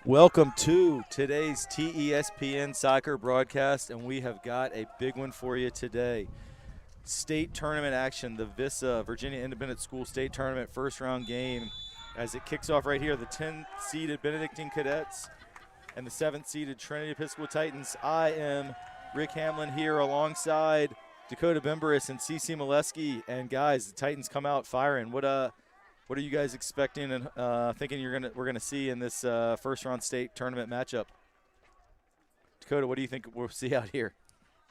Welcome to today's TESPN soccer broadcast, and we have got a big one for you today. State tournament action, the VISAA, Virginia Independent School State Tournament first round game, as it kicks off right here, the 10th-seeded Benedictine Cadets and the 7th-seeded Trinity Episcopal Titans. I am Rick Hamlin here alongside Dakota Bemberis and CC Molesky, and guys, the Titans come out firing. What are you guys expecting and thinking we're gonna see in this first round state tournament matchup? Dakota, what do you think we'll see out here?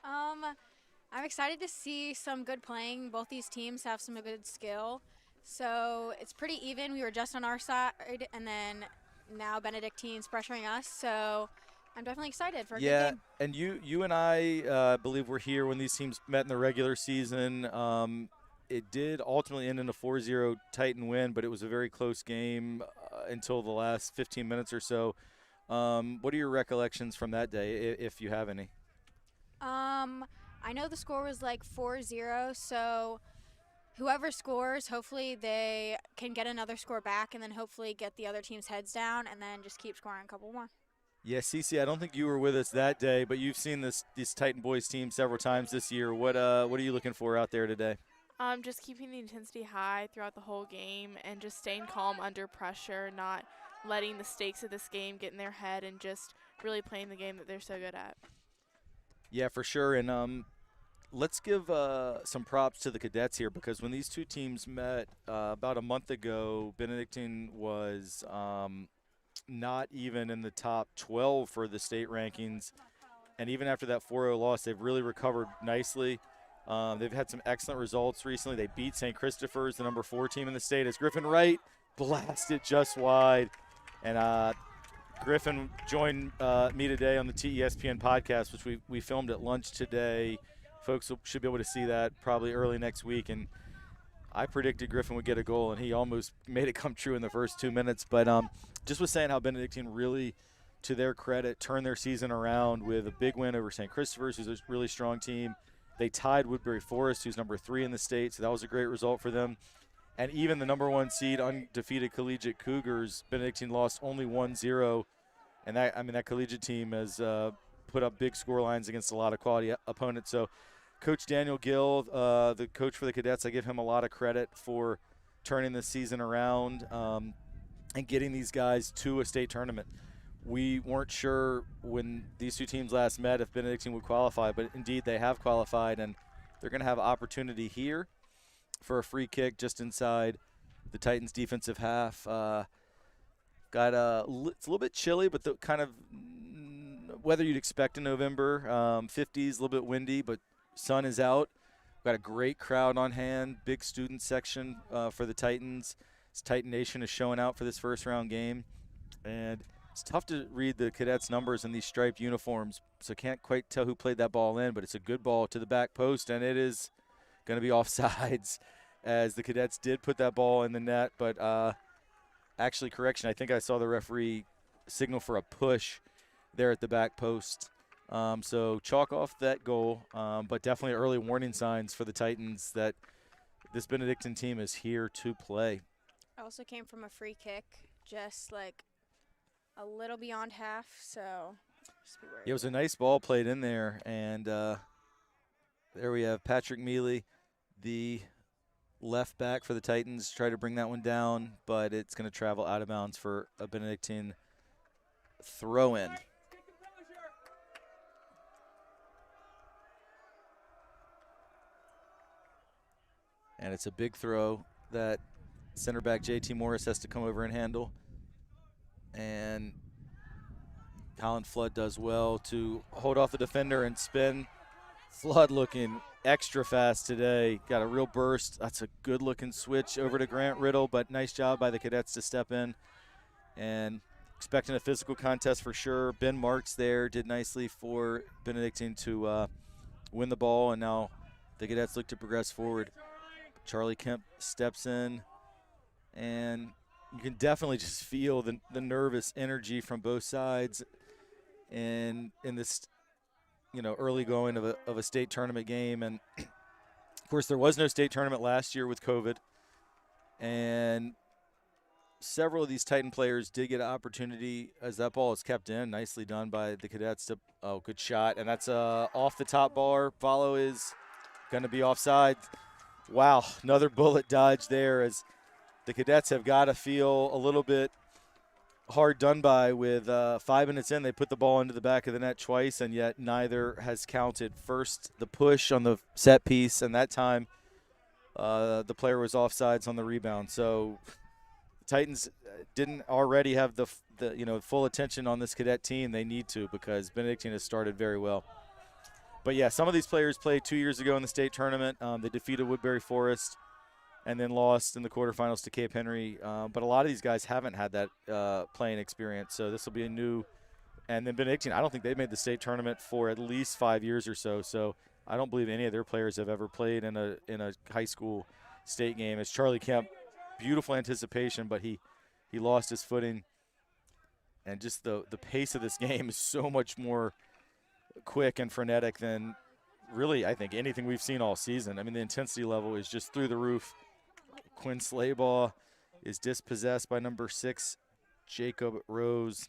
I'm excited to see some good playing. Both these teams have some good skill, so it's pretty even. We were just on our side, and then now Benedictine's pressuring us. So I'm definitely excited for a good game. And you and I believe were here when these teams met in the regular season. It did ultimately end in a 4-0 Titan win, but it was a very close game until the last 15 minutes or so. What are your recollections from that day, if you have any? I know the score was like 4-0, so whoever scores, hopefully they can get another score back and then hopefully get the other team's heads down and then just keep scoring a couple more. Yeah, Cece, I don't think you were with us that day, but you've seen this Titan boys team several times this year. What are you looking for out there today? Just keeping the intensity high throughout the whole game and just staying calm under pressure, not letting the stakes of this game get in their head and just really playing the game that they're so good at. Yeah, for sure. And let's give some props to the Cadets here, because when these two teams met about a month ago, Benedictine was not even in the top 12 for the state rankings. And even after that 4-0 loss, they've really recovered nicely. They've had some excellent results recently. They beat St. Christopher's, the number 4 team in the state, as Griffin Wright blasted just wide. And Griffin joined me today on the TESPN podcast, which we filmed at lunch today. Folks should be able to see that probably early next week. And I predicted Griffin would get a goal, and he almost made it come true in the first 2 minutes. But just was saying how Benedictine really, to their credit, turned their season around with a big win over St. Christopher's, who's a really strong team. They tied Woodbury Forest, who's number 3 in the state, so that was a great result for them. And even the number 1 seed, undefeated Collegiate Cougars, Benedictine lost only 1-0. And that Collegiate team has put up big score lines against a lot of quality opponents. So Coach Daniel Gill, the coach for the Cadets, I give him a lot of credit for turning the season around and getting these guys to a state tournament. We weren't sure when these two teams last met if Benedictine would qualify, but indeed they have qualified, and they're going to have opportunity here for a free kick just inside the Titans' defensive half. It's a little bit chilly, but the kind of weather you'd expect in November. 50s, a little bit windy, but sun is out. Got a great crowd on hand, big student section for the Titans. This Titan Nation is showing out for this first round game, and it's tough to read the Cadets' numbers in these striped uniforms, so can't quite tell who played that ball in, but it's a good ball to the back post, and it is going to be offsides, as the Cadets did put that ball in the net. But actually, correction, I think I saw the referee signal for a push there at the back post. So chalk off that goal, but definitely early warning signs for the Titans that this Benedictine team is here to play. I also came from a free kick, just like a little beyond half, so just be worried. It was a nice ball played in there, and there we have Patrick Mealy, the left back for the Titans, try to bring that one down, but it's going to travel out of bounds for a Benedictine throw-in. And it's a big throw that center back JT Morris has to come over and handle. And Colin Flood does well to hold off the defender and spin. Flood looking extra fast today. Got a real burst. That's a good-looking switch over to Grant Riddle, but nice job by the Cadets to step in. And expecting a physical contest for sure. Ben Marks there did nicely for Benedictine to win the ball, and now the Cadets look to progress forward. Charlie Kemp steps in, and you can definitely just feel the nervous energy from both sides in this, early going of a state tournament game. And of course, there was no state tournament last year with COVID, and several of these Titan players did get an opportunity as that ball is kept in. Nicely done by the Cadets. Oh, good shot. And that's off the top bar. Follow is going to be offside. Wow, another bullet dodge there as the Cadets have got to feel a little bit hard done by with 5 minutes in. They put the ball into the back of the net twice, and yet neither has counted. First, the push on the set piece, and that time the player was offsides on the rebound. So the Titans didn't already have the full attention on this Cadet team. They need to, because Benedictine has started very well. But, yeah, some of these players played 2 years ago in the state tournament. They defeated Woodbury Forest and then lost in the quarterfinals to Cape Henry. But a lot of these guys haven't had that playing experience, so this will be a new – and then Benedictine, I don't think they've made the state tournament for at least 5 years or so. So I don't believe any of their players have ever played in a high school state game. As Charlie Kemp, beautiful anticipation, but he lost his footing. And just the pace of this game is so much more quick and frenetic than really, I think, anything we've seen all season. I mean, the intensity level is just through the roof. Quinn Slaybaugh is dispossessed by number 6, Jacob Rose.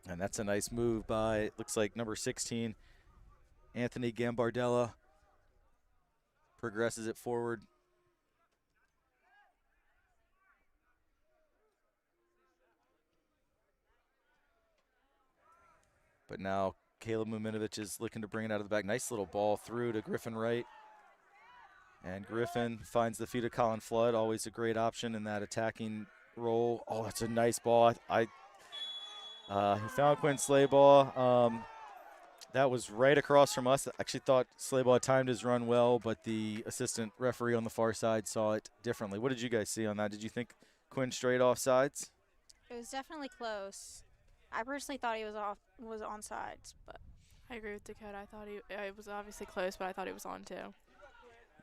And that's a nice move by, looks like, number 16, Anthony Gambardella. Progresses it forward. But now Caleb Muminovich is looking to bring it out of the back. Nice little ball through to Griffin Wright. And Griffin finds the feet of Colin Flood, always a great option in that attacking role. Oh, that's a nice ball. He found Quinn Slaybaugh. That was right across from us. I actually thought Slaybaugh timed his run well, but the assistant referee on the far side saw it differently. What did you guys see on that? Did you think Quinn straight offsides? It was definitely close. I personally thought he was onside, but I agree with Dakota. I thought it was obviously close, but I thought he was on too.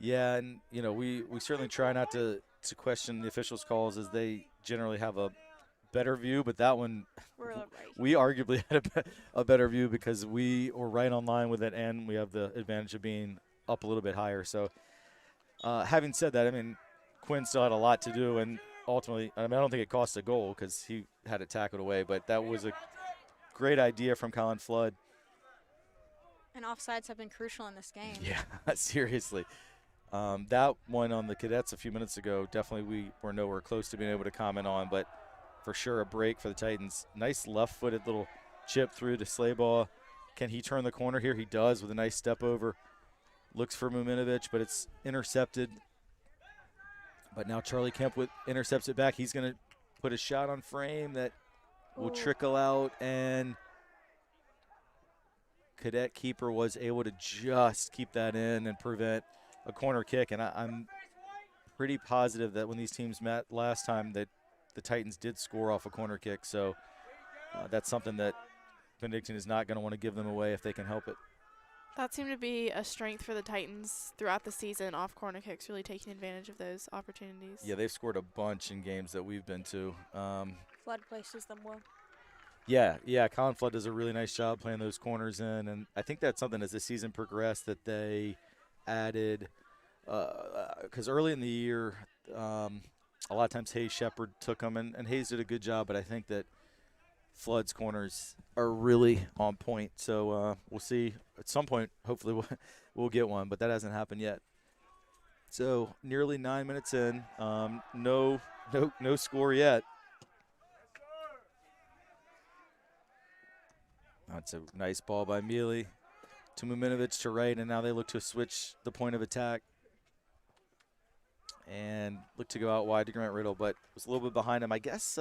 Yeah, and we certainly try not to question the officials' calls, as they generally have a better view, but that one we arguably had a better view because we were right on line with it, and we have the advantage of being up a little bit higher. So having said that, I mean, Quinn still had a lot to do, and ultimately, I don't think it cost a goal because he had it tackled away, but that was a great idea from Colin Flood. And offsides have been crucial in this game. Yeah, seriously. That one on the Cadets a few minutes ago, definitely we were nowhere close to being able to comment on, but for sure a break for the Titans. Nice left-footed little chip through to Slaybaugh. Can he turn the corner here? He does with a nice step over. Looks for Muminovich, but it's intercepted. But now Charlie Kemp intercepts it back. He's going to put a shot on frame that will trickle out, and Cadet keeper was able to just keep that in and prevent a corner kick. And I'm pretty positive that when these teams met last time that the Titans did score off a corner kick. So that's something that Benedictine is not going to want to give them away if they can help it. That seemed to be a strength for the Titans throughout the season, off corner kicks, really taking advantage of those opportunities. Yeah, they've scored a bunch in games that we've been to. Flood places them well. Yeah, Colin Flood does a really nice job playing those corners in, and I think that's something as the season progressed that they added, because early in the year, a lot of times Hayes Shepard took them, and Hayes did a good job, but I think that Flood's corners are really on point. So we'll see at some point. Hopefully we'll get one, but that hasn't happened yet. So nearly 9 minutes in, no score yet. That's a nice ball by Mealy to Muminovich to right, and now they look to switch the point of attack and look to go out wide to Grant Riddle, but was a little bit behind him. I guess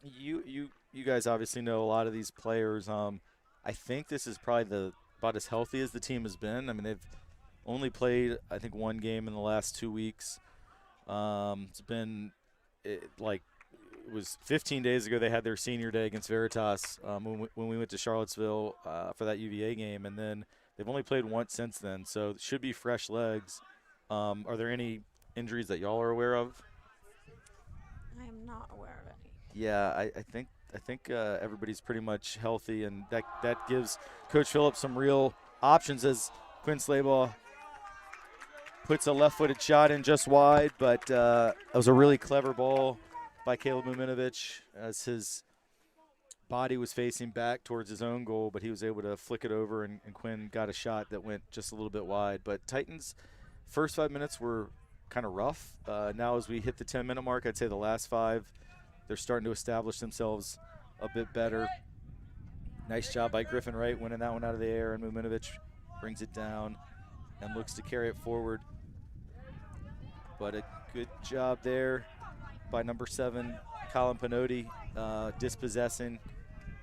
you guys obviously know a lot of these players. I think this is probably about as healthy as the team has been. I mean, they've only played, I think, one game in the last 2 weeks. It's been it was 15 days ago they had their senior day against Veritas when we went to Charlottesville for that UVA game, and then they've only played once since then, so it should be fresh legs. Are there any injuries that y'all are aware of? I am not aware of any. Yeah, I think everybody's pretty much healthy, and that gives Coach Phillips some real options as Quinn Slaybaugh puts a left-footed shot in just wide, but that was a really clever ball by Caleb Muminovich as his body was facing back towards his own goal, but he was able to flick it over, and Quinn got a shot that went just a little bit wide. But Titans' first 5 minutes were kind of rough. Now as we hit the 10-minute mark, I'd say the last 5, they're starting to establish themselves a bit better. Nice job by Griffin Wright winning that one out of the air, and Muminovich brings it down and looks to carry it forward. But a good job there by number 7, Colin Pinotti, dispossessing.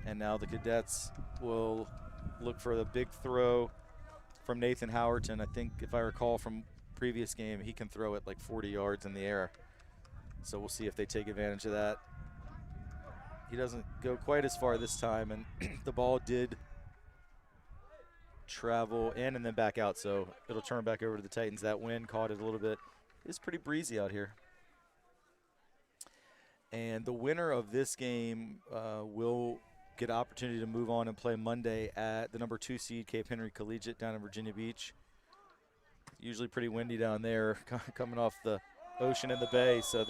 And now the Cadets will look for the big throw from Nathan Howerton. I think if I recall from previous game, he can throw it like 40 yards in the air. So we'll see if they take advantage of that. He doesn't go quite as far this time, and the ball did travel in and then back out, so it'll turn back over to the Titans. That wind caught it a little bit. It's pretty breezy out here. And the winner of this game will get an opportunity to move on and play Monday at the number 2 seed Cape Henry Collegiate down in Virginia Beach. Usually pretty windy down there, coming off the ocean and the bay, so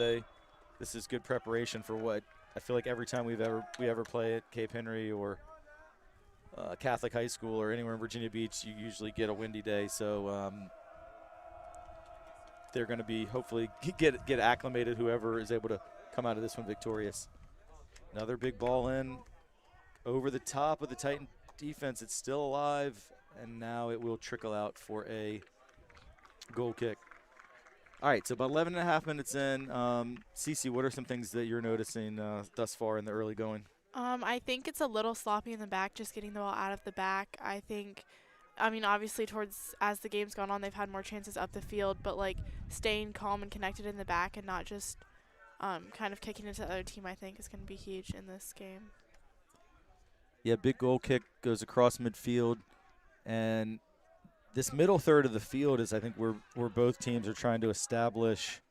this is good preparation for what I feel like every time we ever play at Cape Henry or Catholic High School or anywhere in Virginia Beach, you usually get a windy day. So they're going to be hopefully get acclimated, whoever is able to come out of this one victorious. Another big ball in over the top of the Titan defense. It's still alive, and now it will trickle out for a goal kick. All right, so about 11 and a half minutes in. Cece, what are some things that you're noticing thus far in the early going? I think it's a little sloppy in the back, just getting the ball out of the back. I mean, obviously as the game's gone on, they've had more chances up the field, but like staying calm and connected in the back and not just kind of kicking into the other team, I think is going to be huge in this game. Yeah, big goal kick goes across midfield, and this middle third of the field is, I think, where both teams are trying to establish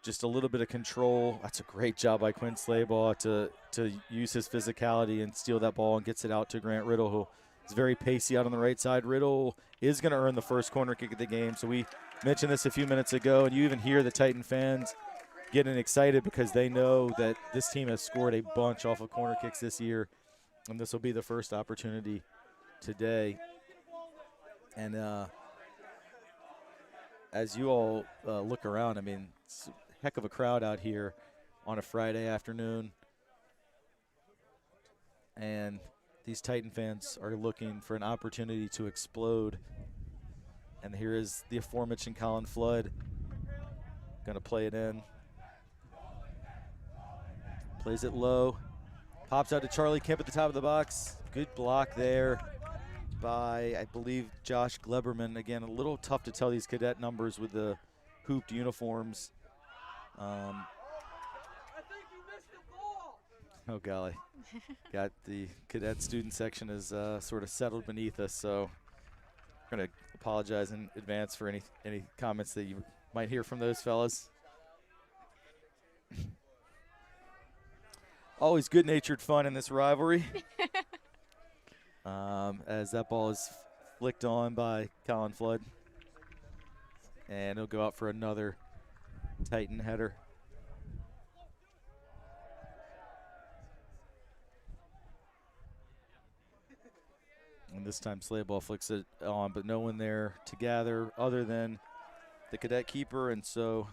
just a little bit of control. That's a great job by Quinn Slaybaugh to use his physicality and steal that ball and gets it out to Grant Riddle, who is very pacey out on the right side. Riddle is going to earn the first corner kick of the game. So we mentioned this a few minutes ago, and you even hear the Titan fans getting excited because they know that this team has scored a bunch off of corner kicks this year, and this will be the first opportunity today. And as you all look around, I mean, it's a heck of a crowd out here on a Friday afternoon. And these Titan fans are looking for an opportunity to explode. And here is the aforementioned Colin Flood. Going to play it in. Plays it low. Pops out to Charlie Kemp at the top of the box. Good block there by, I believe, Josh Gleberman. Again, a little tough to tell these cadet numbers with the hooped uniforms. Oh, golly. Got the cadet student section is sort of settled beneath us, so we're going to apologize in advance for any comments that you might hear from those fellas. Always good-natured fun in this rivalry. As that ball is flicked on by Colin Flood. And he'll go out for another Titan header. And this time Slaybaugh flicks it on, but no one there to gather other than the cadet keeper. And so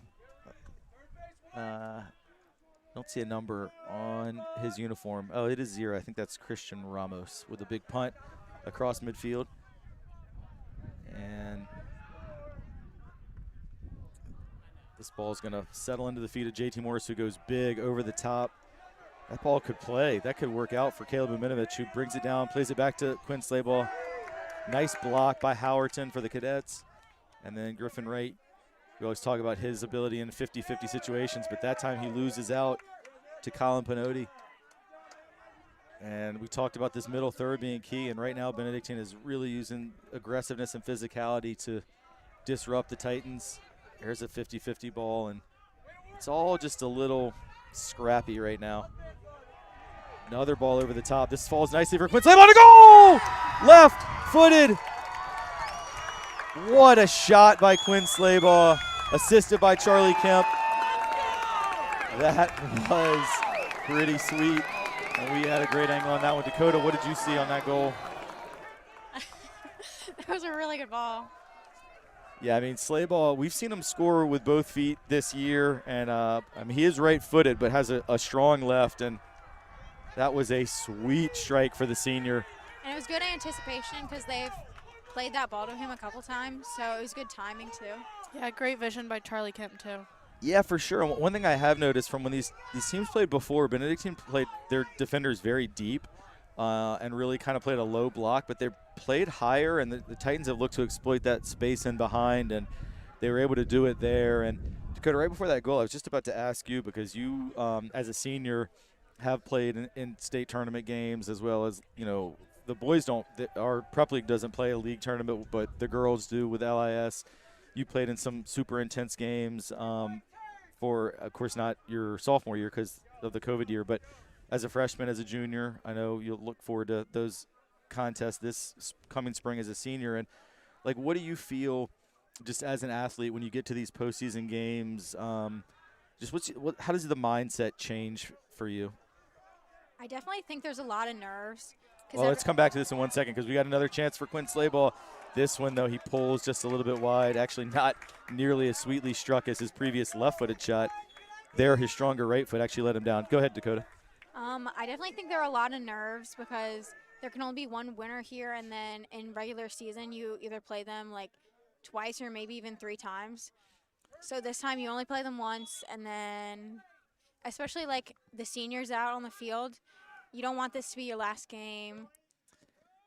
don't see a number on his uniform. Oh, it is 0. I think that's Christian Ramos with a big punt across midfield. And this ball is going to settle into the feet of JT Morris, who goes big over the top. That ball could play. That could work out for Caleb Muminovich, who brings it down, plays it back to Quinn Slaybaugh. Nice block by Howerton for the Cadets. And then Griffin Wright. We always talk about his ability in 50-50 situations, but that time he loses out to Colin Pinotti. And we talked about this middle third being key, and right now Benedictine is really using aggressiveness and physicality to disrupt the Titans. There's a 50-50 ball, and it's all just a little scrappy right now. Another ball over the top. This falls nicely for Quinn Slaybaugh to goal! Left-footed What a shot by Quinn Slaybaugh, assisted by Charlie Kemp. That was pretty sweet. And we had a great angle on that one. Dakota, what did you see on that goal? That was a really good ball. Yeah, I mean, Slaybaugh, we've seen him score with both feet this year. And, I mean, he is right-footed but has a strong left. And that was a sweet strike for the senior. And it was good anticipation because they've played that ball to him a couple times, so it was good timing too. Yeah, great vision by Charlie Kemp too. Yeah, for sure. And one thing I have noticed from when these teams played before, Benedictine played their defenders very deep and really kind of played a low block, but they played higher, and the Titans have looked to exploit that space in behind, and they were able to do it there. And Dakota, right before that goal, I was just about to ask you, because you, as a senior, have played in state tournament games, as well as, you know, the boys don't, our prep league doesn't play a league tournament, but the girls do with LIS. You played in some super intense games for, of course, not your sophomore year because of the COVID year, but as a freshman, as a junior, I know you'll look forward to those contests this coming spring as a senior. And, like, what do you feel just as an athlete when you get to these postseason games? Just how does the mindset change for you? I definitely think there's a lot of nerves. Well, let's come back to this in 1 second because we got another chance for Quinn Slaybaugh. This one, though, he pulls just a little bit wide. Actually, not nearly as sweetly struck as his previous left-footed shot. There, his stronger right foot actually let him down. Go ahead, Dakota. I definitely think there are a lot of nerves because there can only be one winner here, and then in regular season, you either play them like twice or maybe even 3 times. So this time you only play them once, and then especially like the seniors out on the field, you don't want this to be your last game.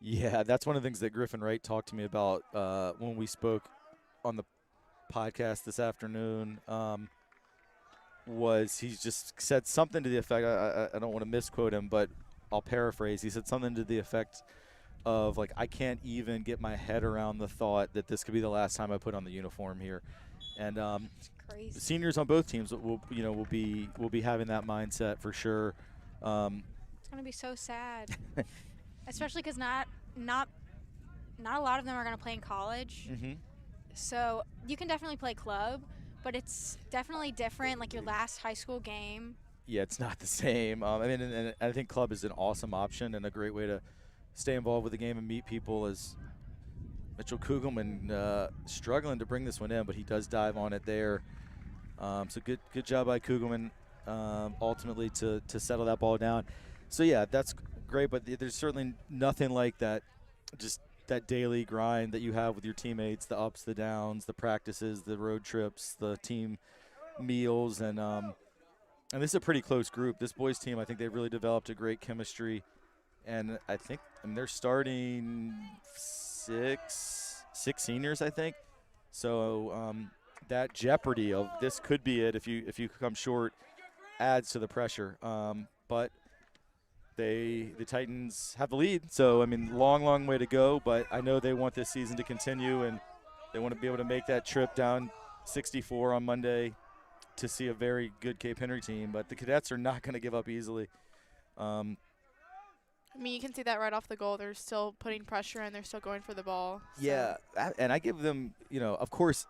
Yeah, that's one of the things that Griffin Wright talked to me about when we spoke on the podcast this afternoon. Was he just said something to the effect, I don't want to misquote him, but I'll paraphrase. He said something to the effect of, like, I can't even get my head around the thought that this could be the last time I put on the uniform here. And Crazy. the seniors on both teams will be having that mindset for sure. It's gonna be so sad, especially because not a lot of them are gonna play in college. Mm-hmm. So you can definitely play club, but it's definitely different. Like your last high school game. Yeah, it's not the same. I mean, and I think club is an awesome option and a great way to stay involved with the game and meet people. As Mitchell Kugelman struggling to bring this one in, but he does dive on it there. So good job by Kugelman ultimately to settle that ball down. So, yeah, that's great, but there's certainly nothing like that, just that daily grind that you have with your teammates, the ups, the downs, the practices, the road trips, the team meals. And this is a pretty close group. This boys team, I think they've really developed a great chemistry. And I think they're starting six seniors, I think. So that jeopardy of this could be it if you come short adds to the pressure. But the Titans have the lead. So, I mean, long way to go. But I know they want this season to continue, and they want to be able to make that trip down 64 on Monday to see a very good Cape Henry team. But the Cadets are not going to give up easily. I mean, you can see that right off the goal. They're still putting pressure and they're still going for the ball. So. Yeah, and I give them, of course,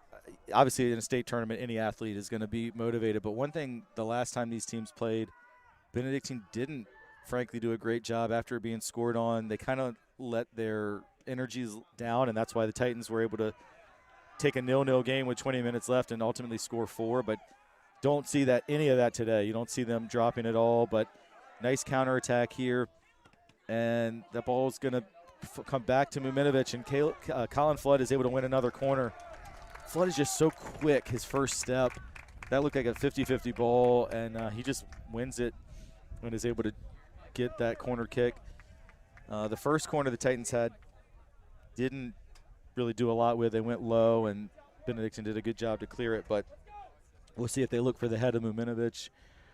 obviously in a state tournament, any athlete is going to be motivated. But one thing, the last time these teams played, Benedictine didn't, frankly, do a great job after being scored on. They kind of let their energies down, and that's why the Titans were able to take a 0-0 game with 20 minutes left and ultimately score 4. But don't see any of that today. You don't see them dropping at all. But nice counterattack here. And the ball's going to come back to Muminovic, and Colin Flood is able to win another corner. Flood is just so quick, his first step. That looked like a 50-50 ball, and he just wins it and is able to get that corner kick. The first corner the Titans had didn't really do a lot with. They went low, and Benedictine did a good job to clear it. But we'll see if they look for the head of Muminovic,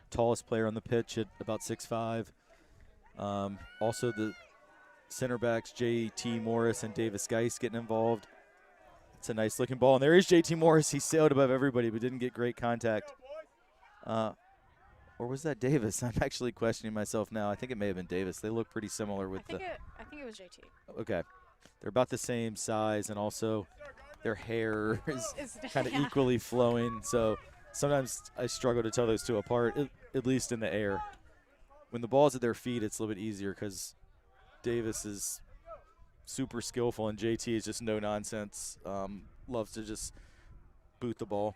tallest player on the pitch at about 6'5". Also the center backs, J.T. Morris and Davis Geis getting involved. It's a nice looking ball. And there is J.T. Morris. He sailed above everybody but didn't get great contact. Or was that Davis? I'm actually questioning myself now. I think it may have been Davis. They look pretty similar with I think it was JT. Okay. They're about the same size, and also their hair is It's kind of yeah. equally flowing. So sometimes I struggle to tell those two apart, at least in the air. When the ball's at their feet, it's a little bit easier because Davis is super skillful and JT is just no nonsense. Loves to just boot the ball.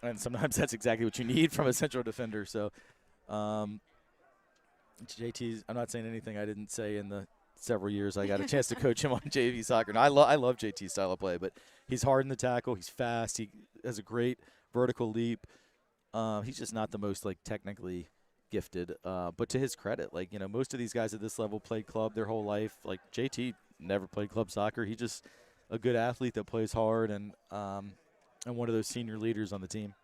And sometimes that's exactly what you need from a central defender. So JT's, I'm not saying anything I didn't say in the several years I got a chance to coach him on JV soccer. And I love JT's style of play, but he's hard in the tackle. He's fast. He has a great vertical leap. He's just not the most like technically gifted. But to his credit, like, you know, most of these guys at this level played club their whole life. Like JT never played club soccer. He's just a good athlete that plays hard and one of those senior leaders on the team.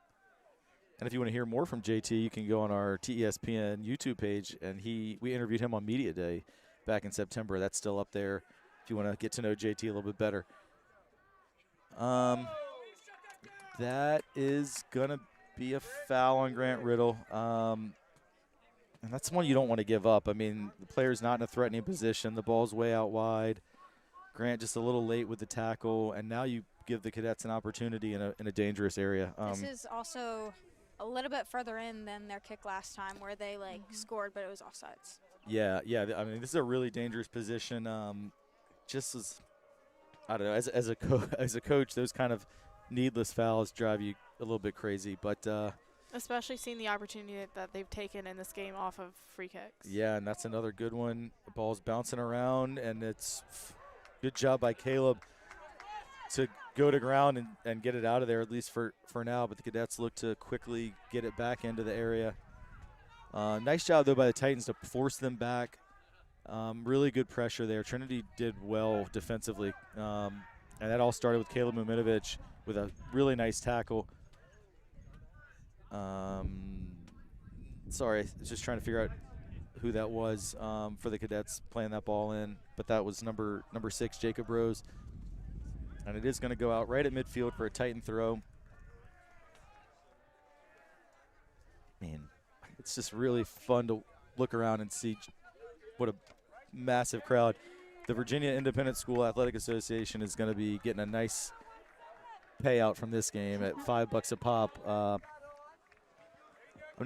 And if you want to hear more from JT, you can go on our TESPN YouTube page, and we interviewed him on Media Day back in September. That's still up there if you want to get to know JT a little bit better. That is going to be a foul on Grant Riddle. And that's one you don't want to give up. I mean, the player's not in a threatening position. The ball's way out wide. Grant just a little late with the tackle, and now you give the Cadets an opportunity in a dangerous area. This is also a little bit further in than their kick last time where they scored, but it was offsides. Yeah. I mean, this is a really dangerous position. Just as, I don't know, as a coach, those kind of needless fouls drive you a little bit crazy. But especially seeing the opportunity that they've taken in this game off of free kicks. yeah, and that's another good one. The ball's bouncing around, and it's good job by Caleb to go to ground and get it out of there, at least for now. But the Cadets look to quickly get it back into the area. Nice job, though, by the Titans to force them back. Really good pressure there. Trinity did well defensively. And that all started with Caleb Muminovic with a really nice tackle. Sorry, I was just trying to figure out who that was for the Cadets playing that ball in. But that was number 6, Jacob Rose. And it is going to go out right at midfield for a Titan throw. Man, it's just really fun to look around and see what a massive crowd. The Virginia Independent School Athletic Association is going to be getting a nice payout from this game at $5 a pop. I'm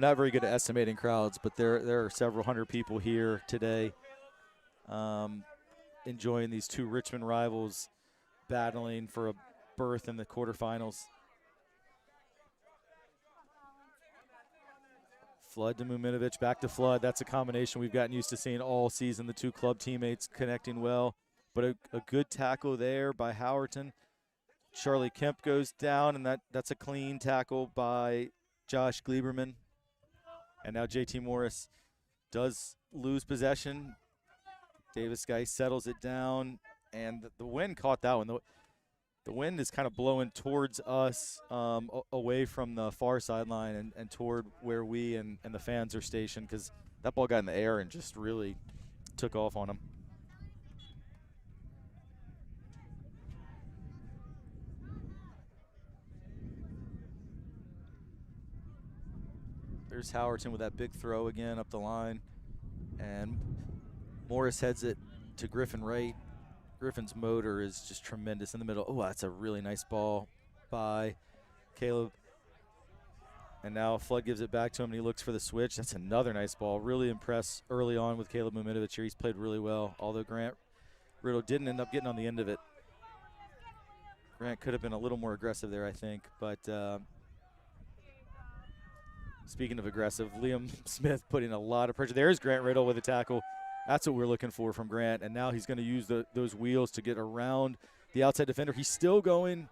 not very good at estimating crowds, but there are several hundred people here today enjoying these two Richmond rivals battling for a berth in the quarterfinals. Flood to Muminovic, back to Flood. That's a combination we've gotten used to seeing all season, the two club teammates connecting well. But a good tackle there by Howerton. Charlie Kemp goes down, and that's a clean tackle by Josh Gleiberman. And now JT Morris does lose possession. Davis Guy settles it down, and the wind caught that one. The wind is kind of blowing towards us, away from the far sideline and toward where we and the fans are stationed, because that ball got in the air and just really took off on them. There's Howerton with that big throw again up the line, and Morris heads it to Griffin Wright. Griffin's motor is just tremendous in the middle. Oh, that's a really nice ball by Caleb. And now Flood gives it back to him, and he looks for the switch. That's another nice ball. Really impressed early on with Caleb Muminovic here. He's played really well, although Grant Riddle didn't end up getting on the end of it. Grant could have been a little more aggressive there, I think. But speaking of aggressive, Liam Smith putting a lot of pressure. There's Grant Riddle with a tackle. That's what we're looking for from Grant. And now he's going to use those wheels to get around the outside defender. He's still going,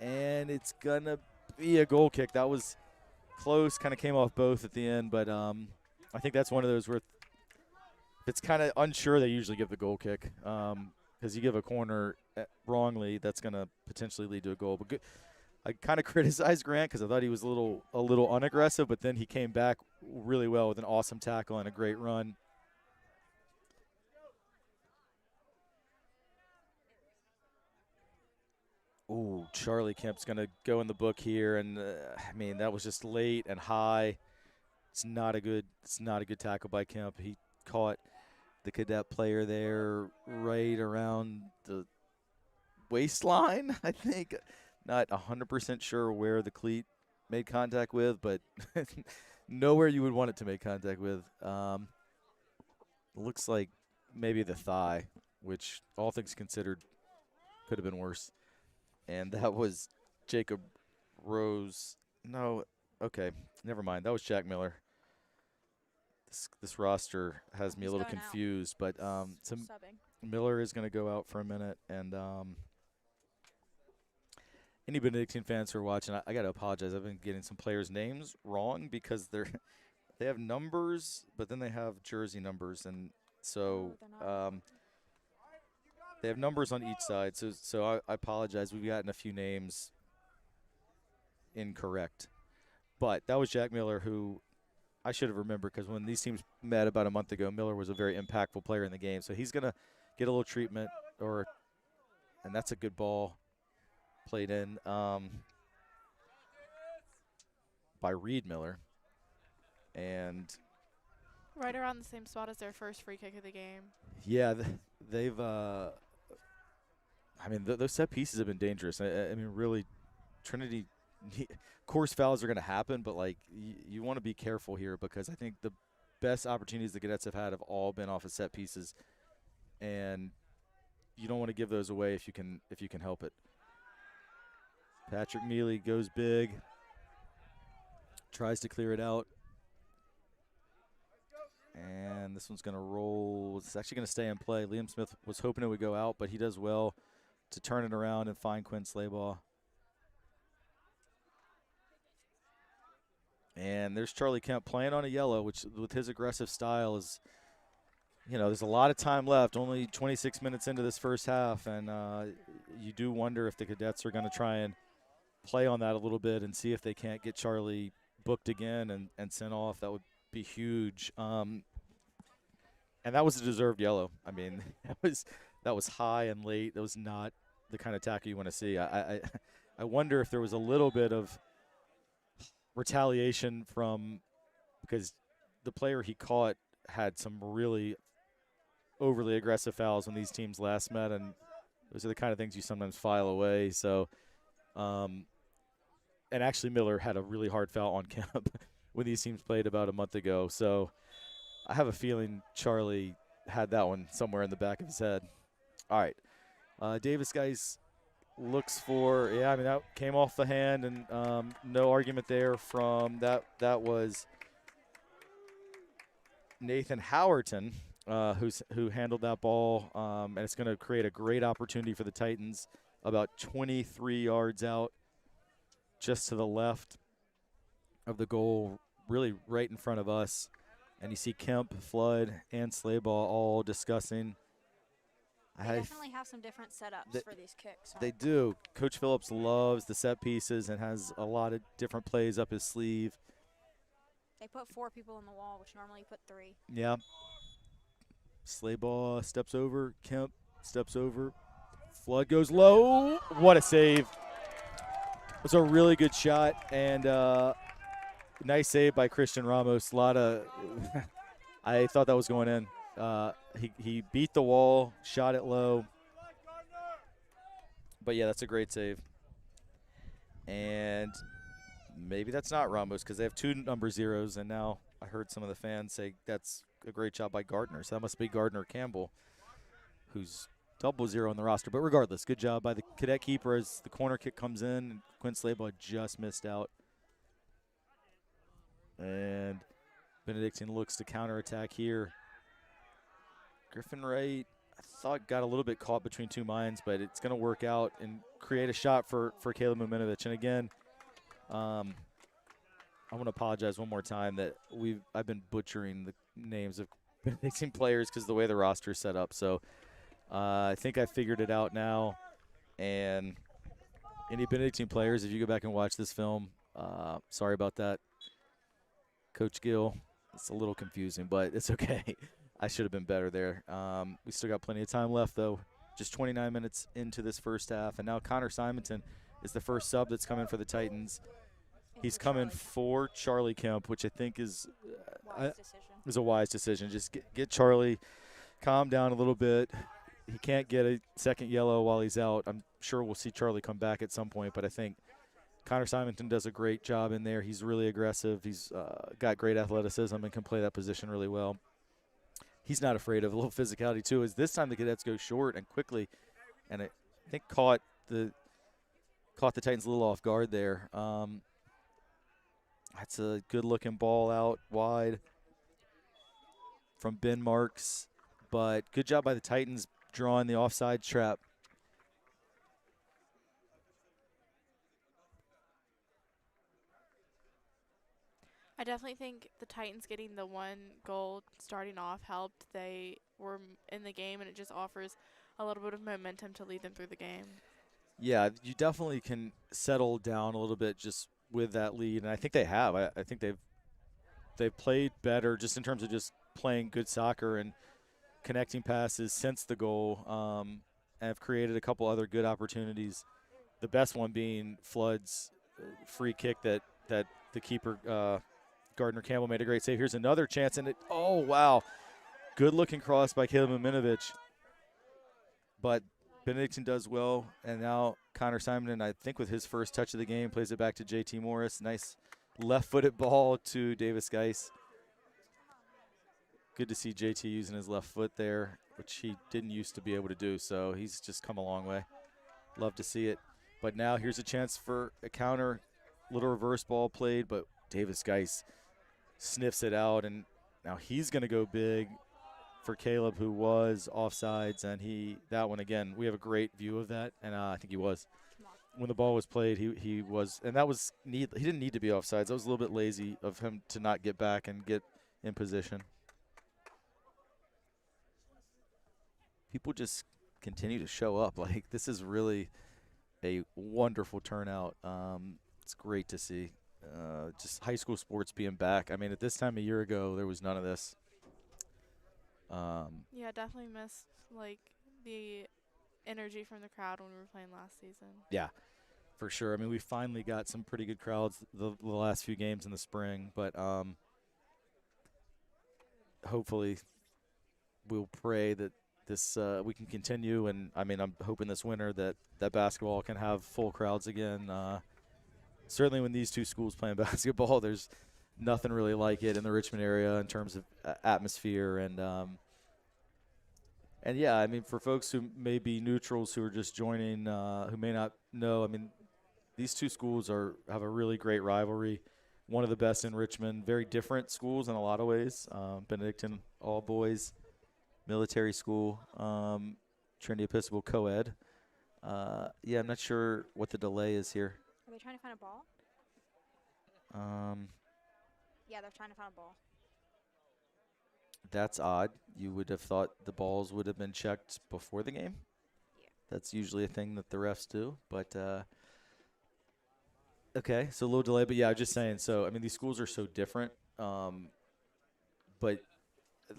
and it's going to be a goal kick. That was close, kind of came off both at the end. But I think that's one of those where if it's kind of unsure, they usually give the goal kick. Because you give a corner wrongly, that's going to potentially lead to a goal. But good. I kind of criticized Grant because I thought he was a little unaggressive, but then he came back really well with an awesome tackle and a great run. Ooh, Charlie Kemp's going to go in the book here, and I mean, that was just late and high. It's not a good tackle by Kemp. He caught the Cadet player there right around the waistline, I think. Not 100% sure where the cleat made contact with, but nowhere you would want it to make contact with. Looks like maybe the thigh, which all things considered could have been worse. And that was Jacob Rose. No, okay, never mind. That was Jack Miller. This roster has me He's a little going out. confused, but Subbing. Miller is going to go out for a minute, and any Benedictine fans who are watching, I got to apologize. I've been getting some players' names wrong because they have numbers, but then they have jersey numbers, and so they have numbers on each side. So I apologize. We've gotten a few names incorrect, but that was Jack Miller, who I should have remembered because when these teams met about a month ago, Miller was a very impactful player in the game. So he's gonna get a little treatment, and that's a good ball played in by Reed Miller. And Right around the same spot as their first free kick of the game. yeah, they've I mean, those set pieces have been dangerous. I mean, really, Trinity, of course, fouls are going to happen, but, like, you want to be careful here because I think the best opportunities the Cadets have all been off of set pieces, and you don't want to give those away if you can help it. Patrick Mealy goes big, tries to clear it out. And this one's going to roll. It's actually going to stay in play. Liam Smith was hoping it would go out, but he does well to turn it around and find Quinn Slaybaugh. And there's Charlie Kemp playing on a yellow, which with his aggressive style is, there's a lot of time left, only 26 minutes into this first half, and you do wonder if the Cadets are going to try and play on that a little bit and see if they can't get Charlie booked again and sent off. That would be huge. And that was a deserved yellow. I mean, that was high and late. That was not the kind of tackle you want to see. I wonder if there was a little bit of retaliation because the player he caught had some really overly aggressive fouls when these teams last met, and those are the kind of things you sometimes file away. So, and actually Miller had a really hard foul on Kemp when these teams played about a month ago. So I have a feeling Charlie had that one somewhere in the back of his head. All right. Davis, guys, looks for, I mean, that came off the hand, and no argument there from that. That was Nathan Howerton, who handled that ball, and it's going to create a great opportunity for the Titans about 23 yards out, just to the left of the goal, really right in front of us. And you see Kemp, Flood, and Slaybaugh all discussing. They definitely have some different setups for these kicks. They do. Coach Phillips loves the set pieces and has a lot of different plays up his sleeve. They put 4 people in the wall, which normally you put 3. Yeah. Slaybaugh steps over. Kemp steps over. Flood goes low. What a save. It was a really good shot, and nice save by Christian Ramos. I thought that was going in. He beat the wall, shot it low. But, yeah, that's a great save. And maybe that's not Ramos because they have 2 number 0s, and now I heard some of the fans say that's a great job by Gardner. So that must be Gardner Campbell, who's 0 on the roster. But regardless, good job by the Cadet keeper as the corner kick comes in. And Quinn Slaybaugh just missed out. And Benedictine looks to counterattack here. Griffin Wright, I thought, got a little bit caught between 2 minds, but it's going to work out and create a shot for Caleb Muminovich. And again, I want to apologize one more time that I've been butchering the names of Benedictine players because of the way the roster is set up. So I think I figured it out now. And any Benedictine players, if you go back and watch this film, sorry about that. Coach Gill, it's a little confusing, but it's okay. I should have been better there. We still got plenty of time left, though. Just 29 minutes into this first half. And now Connor Simonton is the first sub that's coming for the Titans. He's coming for Charlie Kemp, which I think is a wise decision. Just get Charlie calm down a little bit. he can't get a second yellow while he's out. I'm sure we'll see Charlie come back at some point, but I think Connor Simonton does a great job in there. He's really aggressive. He's got great athleticism and can play that position really well. He's not afraid of a little physicality too. As this time the Cadets go short and quickly, and I think caught the Titans a little off guard there. That's a good-looking ball out wide from Ben Marks, but good job by the Titans drawing the offside trap. I definitely think the Titans getting the 1 goal starting off helped. They were in the game, and it just offers a little bit of momentum to lead them through the game. Yeah, you definitely can settle down a little bit just with that lead, and I think they have. I think they've played better just in terms of just playing good soccer and connecting passes since the goal, and have created a couple other good opportunities. The best one being Flood's free kick that the keeper Gardner Campbell made a great save. Here's another chance, and oh wow, good looking cross by Caleb Minovich, but Benedictine does well, and now Connor Simonton, I think with his first touch of the game, plays it back to JT Morris. Nice left-footed ball to Davis Geis. Good to see JT using his left foot there, which he didn't used to be able to do, so he's just come a long way. Love to see it. But now here's a chance for a counter. Little reverse ball played, but Davis Geis sniffs it out, and now he's going to go big for Caleb, who was offsides, and that one again, we have a great view of that, and I think he was. When the ball was played, he was, and that was he didn't need to be offsides. That was a little bit lazy of him to not get back and get in position. People just continue to show up. Like, this is really a wonderful turnout. It's great to see. Just high school sports being back. I mean, at this time a year ago, there was none of this. Yeah, definitely missed like the energy from the crowd when we were playing last season. Yeah, for sure. I mean, we finally got some pretty good crowds the last few games in the spring, but hopefully we'll pray that this we can continue. And I mean, I'm hoping this winter that basketball can have full crowds again. Certainly when these two schools playing basketball, there's nothing really like it in the Richmond area in terms of atmosphere and yeah, I mean, for folks who may be neutrals who are just joining, who may not know, I mean, these two schools have a really great rivalry. One of the best in Richmond. Very different schools in a lot of ways. Benedictine all boys, military school, Trinity Episcopal co-ed. Yeah, I'm not sure what the delay is here. Are they trying to find a ball? Yeah, they're trying to find a ball. That's odd. You would have thought the balls would have been checked before the game. Yeah. That's usually a thing that the refs do. But, okay, so a little delay. But, yeah, I was just saying. So, I mean, these schools are so different. But a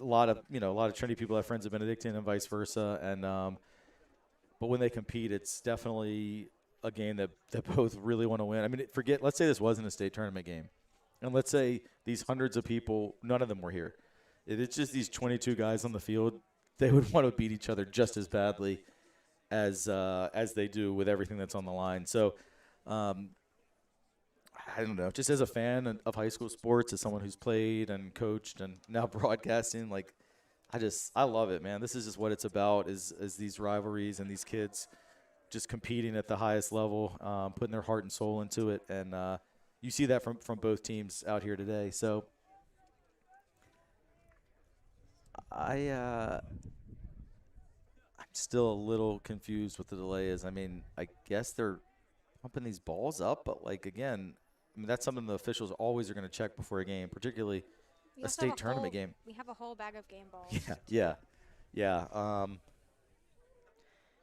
lot of Trinity people have friends at Benedictine and vice versa. And but when they compete, it's definitely a game that both really want to win. I mean, let's say this wasn't a state tournament game. And let's say these hundreds of people, none of them were here. If it's just these 22 guys on the field, they would want to beat each other just as badly as they do with everything that's on the line. So, I don't know. Just as a fan of high school sports, as someone who's played and coached and now broadcasting, like, I love it, man. This is just what it's about is these rivalries and these kids just competing at the highest level, putting their heart and soul into it. And you see that from both teams out here today. So I'm still a little confused what the delay is. I mean, I guess they're pumping these balls up, but, like, again, I mean, that's something the officials always are going to check before a game, particularly We a also have state tournament whole- game. We have a whole bag of game balls. Yeah.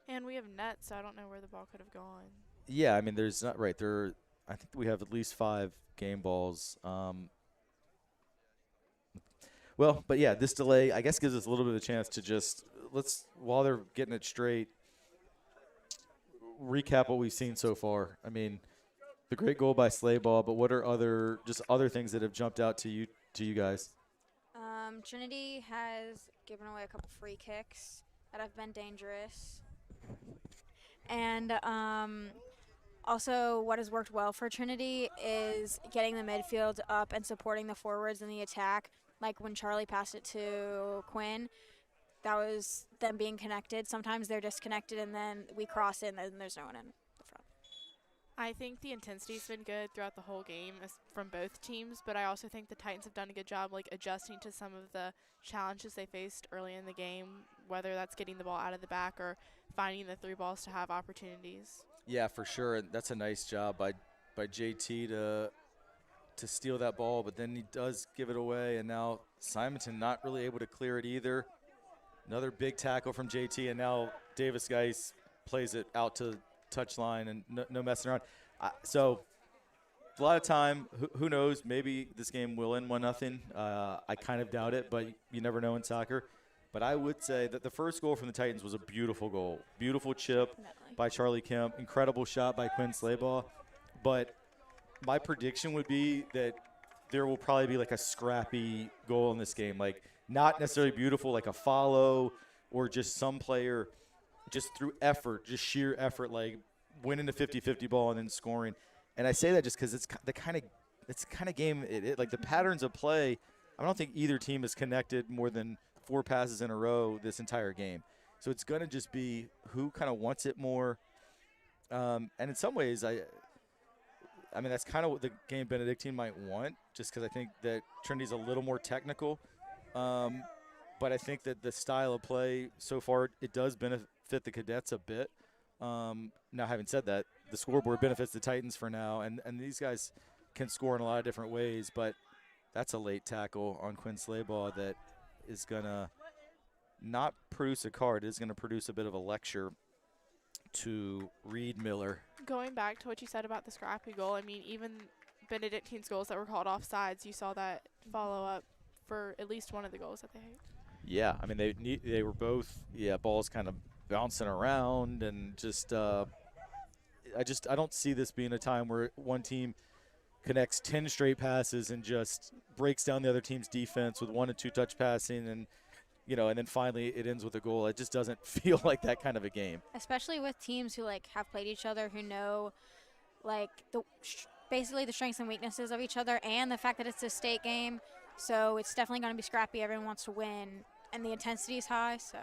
And we have nets, so I don't know where the ball could have gone. Yeah, I mean, there's not right there. I think we have at least 5 game balls. Well, but yeah, this delay, I guess, gives us a little bit of a chance to just while they're getting it straight, recap what we've seen so far. I mean, the great goal by Slayball, but what are other things that have jumped out to you guys? Trinity has given away a couple free kicks. that have been dangerous. And also, what has worked well for Trinity is getting the midfield up and supporting the forwards in the attack. Like when Charlie passed it to Quinn, that was them being connected. Sometimes they're disconnected, and then we cross in, and there's no one in the front. I think the intensity's been good throughout the whole game from both teams, but I also think the Titans have done a good job like adjusting to some of the challenges they faced early in the game, whether that's getting the ball out of the back or finding the through balls to have opportunities. Yeah, for sure. And that's a nice job by JT to steal that ball, but then he does give it away, and now Simonton not really able to clear it either. Another big tackle from JT, and now Davis Geis plays it out to touchline, and no messing around. So a lot of time, who knows, maybe this game will end 1-0. I kind of doubt it, but you never know in soccer. But I would say that the first goal from the Titans was a beautiful goal. Beautiful chip Definitely. by Charlie Kemp. Incredible shot by Quinn Slaybaugh. But my prediction would be that there will probably be like a scrappy goal in this game. Like not necessarily beautiful, like a follow or just some player just through effort, just sheer effort, like winning the 50-50 ball and then scoring. And I say that just because it's the kind of game, like the patterns of play, I don't think either team has connected more than 4 passes in a row this entire game. So it's going to just be who kind of wants it more. And in some ways, I mean, that's kind of what the game Benedictine might want, just because I think that Trinity's a little more technical. But I think that the style of play so far, it does benefit the Cadets a bit. Now, having said that, the scoreboard benefits the Titans for now, and these guys can score in a lot of different ways. But that's a late tackle on Quinn Slaybaugh that is going to not produce a card. It is going to produce a bit of a lecture to Reed Miller. Going back to what you said about the scrappy goal, I mean, even Benedictine's goals that were called offsides, you saw that follow up for at least one of the goals that they had. Yeah, I mean, they were both, balls kind of bouncing around, and just I don't see this being a time where one team connects 10 straight passes and just breaks down the other team's defense with 1 and 2 touch passing, and and then finally it ends with a goal. It just doesn't feel like that kind of a game. Especially with teams who like have played each other, who know like basically the strengths and weaknesses of each other, and the fact that it's a state game. So it's definitely going to be scrappy. Everyone wants to win, and the intensity is high. So.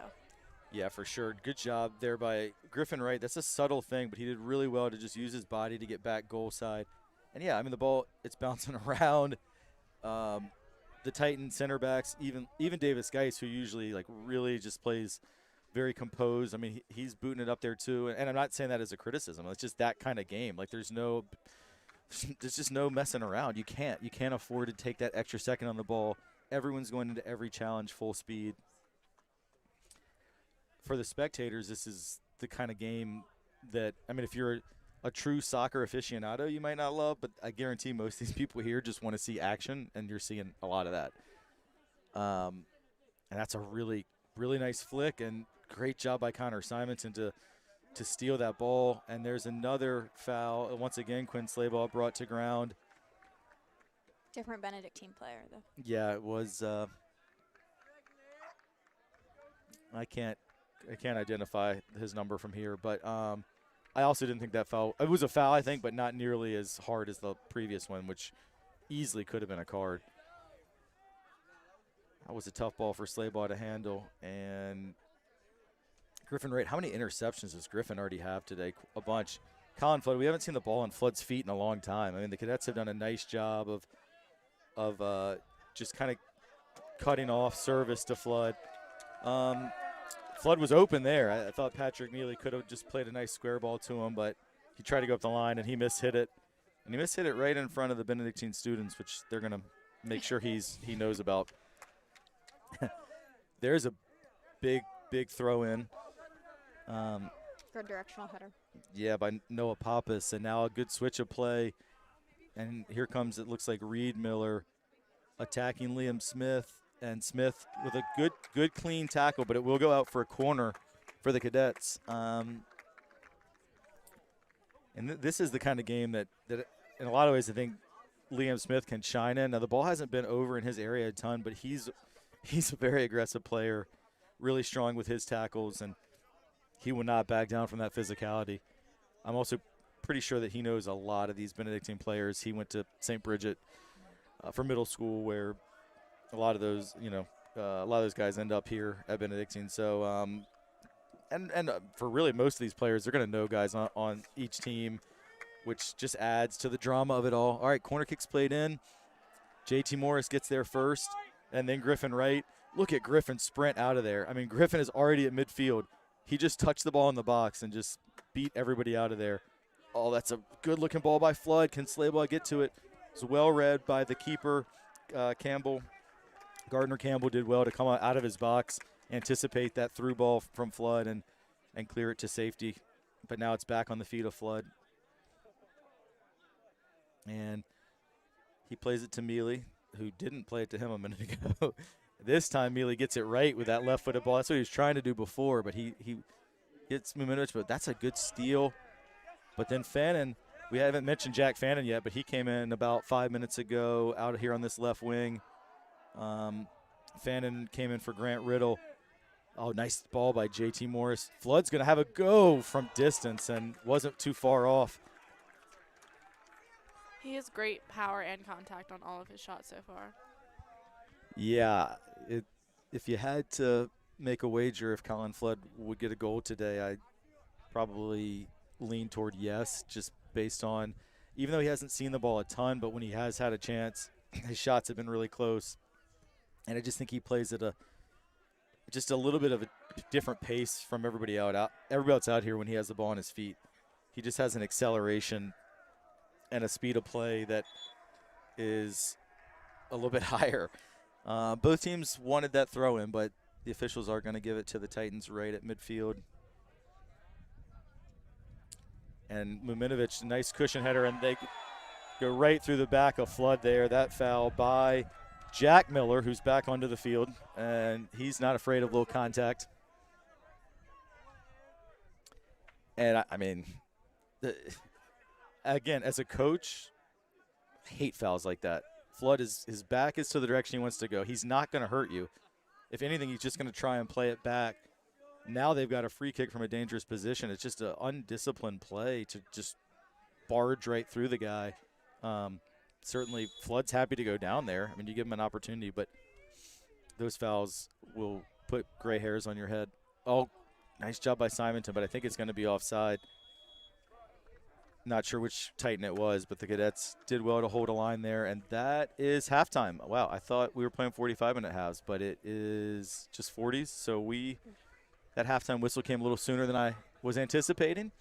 Yeah, for sure. Good job there by Griffin Wright. That's a subtle thing, but he did really well to just use his body to get back goal side. And, yeah, I mean, the ball, it's bouncing around. The Titan center backs, even Davis Geis, who usually, like, really just plays very composed. I mean, he's booting it up there, too. And I'm not saying that as a criticism. It's just that kind of game. Like, there's just no messing around. You can't afford to take that extra second on the ball. Everyone's going into every challenge full speed. For the spectators, this is the kind of game that, I mean, if you're a true soccer aficionado, you might not love, but I guarantee most of these people here just want to see action, and you're seeing a lot of that. And that's a really, really nice flick, and great job by Connor Simonson to steal that ball. And there's another foul. Once again, Quinn Slaybaugh brought to ground. Different Benedictine player, though. Yeah, it was. I can't identify his number from here, but I also didn't think that foul. It was a foul, I think, but not nearly as hard as the previous one, which easily could have been a card. That was a tough ball for Slaybaugh to handle. And Griffin Wright, how many interceptions does Griffin already have today? A bunch. Colin Flood, we haven't seen the ball on Flood's feet in a long time. I mean, the Cadets have done a nice job of just kind of cutting off service to Flood. Flood was open there. I thought Patrick Neely could have just played a nice square ball to him, but he tried to go up the line, and he mishit it. And he mishit it right in front of the Benedictine students, which they're going to make sure he knows about. There's a big throw in. Good directional header. Yeah, by Noah Pappas, and now a good switch of play. And here comes, it looks like Reed Miller attacking Liam Smith. And Smith with a good clean tackle, but it will go out for a corner for the Cadets. And this is the kind of game that in a lot of ways I think Liam Smith can shine in. Now, the ball hasn't been over in his area a ton, but he's a very aggressive player really strong with his tackles, and he will not back down from that physicality. I'm also pretty sure that he knows a lot of these Benedictine players. He went to St. Bridget for middle school, where a lot of those, a lot of those guys end up here at Benedictine. So, and for really most of these players, they're going to know guys on each team, which just adds to the drama of it all. All right, corner kicks played in. JT Morris gets there first, and then Griffin Wright. Look at Griffin sprint out of there. I mean, Griffin is already at midfield. He just touched the ball in the box and just beat everybody out of there. Oh, that's a good-looking ball by Flood. Can Slaybaugh get to it? It's well read by the keeper, Campbell. Gardner Campbell did well to come out of his box, anticipate that through ball from Flood, and clear it to safety. But now it's back on the feet of Flood. And he plays it to Mealy, who didn't play it to him a minute ago. This time Mealy gets it right with that left-footed ball. That's what he was trying to do before, but he gets Muminovic, but that's a good steal. But then Fannin, we haven't mentioned Jack Fannin yet, but he came in about 5 minutes ago out here on this left wing. Fannin came in for Grant Riddle. Oh, nice ball by JT Morris. Flood's going to have a go from distance and wasn't too far off. He has great power and contact on all of his shots so far. Yeah, if you had to make a wager if Colin Flood would get a goal today, I'd probably lean toward yes, just based on, even though he hasn't seen the ball a ton, but when he has had a chance, his shots have been really close. And I just think he plays at just a little bit of a different pace from everybody else out here when he has the ball on his feet. He just has an acceleration and a speed of play that is a little bit higher. Both teams wanted that throw in, but the officials are going to give it to the Titans right at midfield. And Muminovic, nice cushion header, and they go right through the back of Flood there. That foul by Jack Miller, who's back onto the field, and he's not afraid of low contact. And, I mean, again, as a coach, I hate fouls like that. Flood, his back is to the direction he wants to go. He's not going to hurt you. If anything, he's just going to try and play it back. Now they've got a free kick from a dangerous position. It's just an undisciplined play to just barge right through the guy. Certainly, Flood's happy to go down there. I mean, you give him an opportunity, but those fouls will put gray hairs on your head. Oh, nice job by Simonton, but I think it's going to be offside. Not sure which Titan it was, but the Cadets did well to hold a line there, and that is halftime. Wow, I thought we were playing 45-minute halves, but it is just 40s. So that halftime whistle came a little sooner than I was anticipating.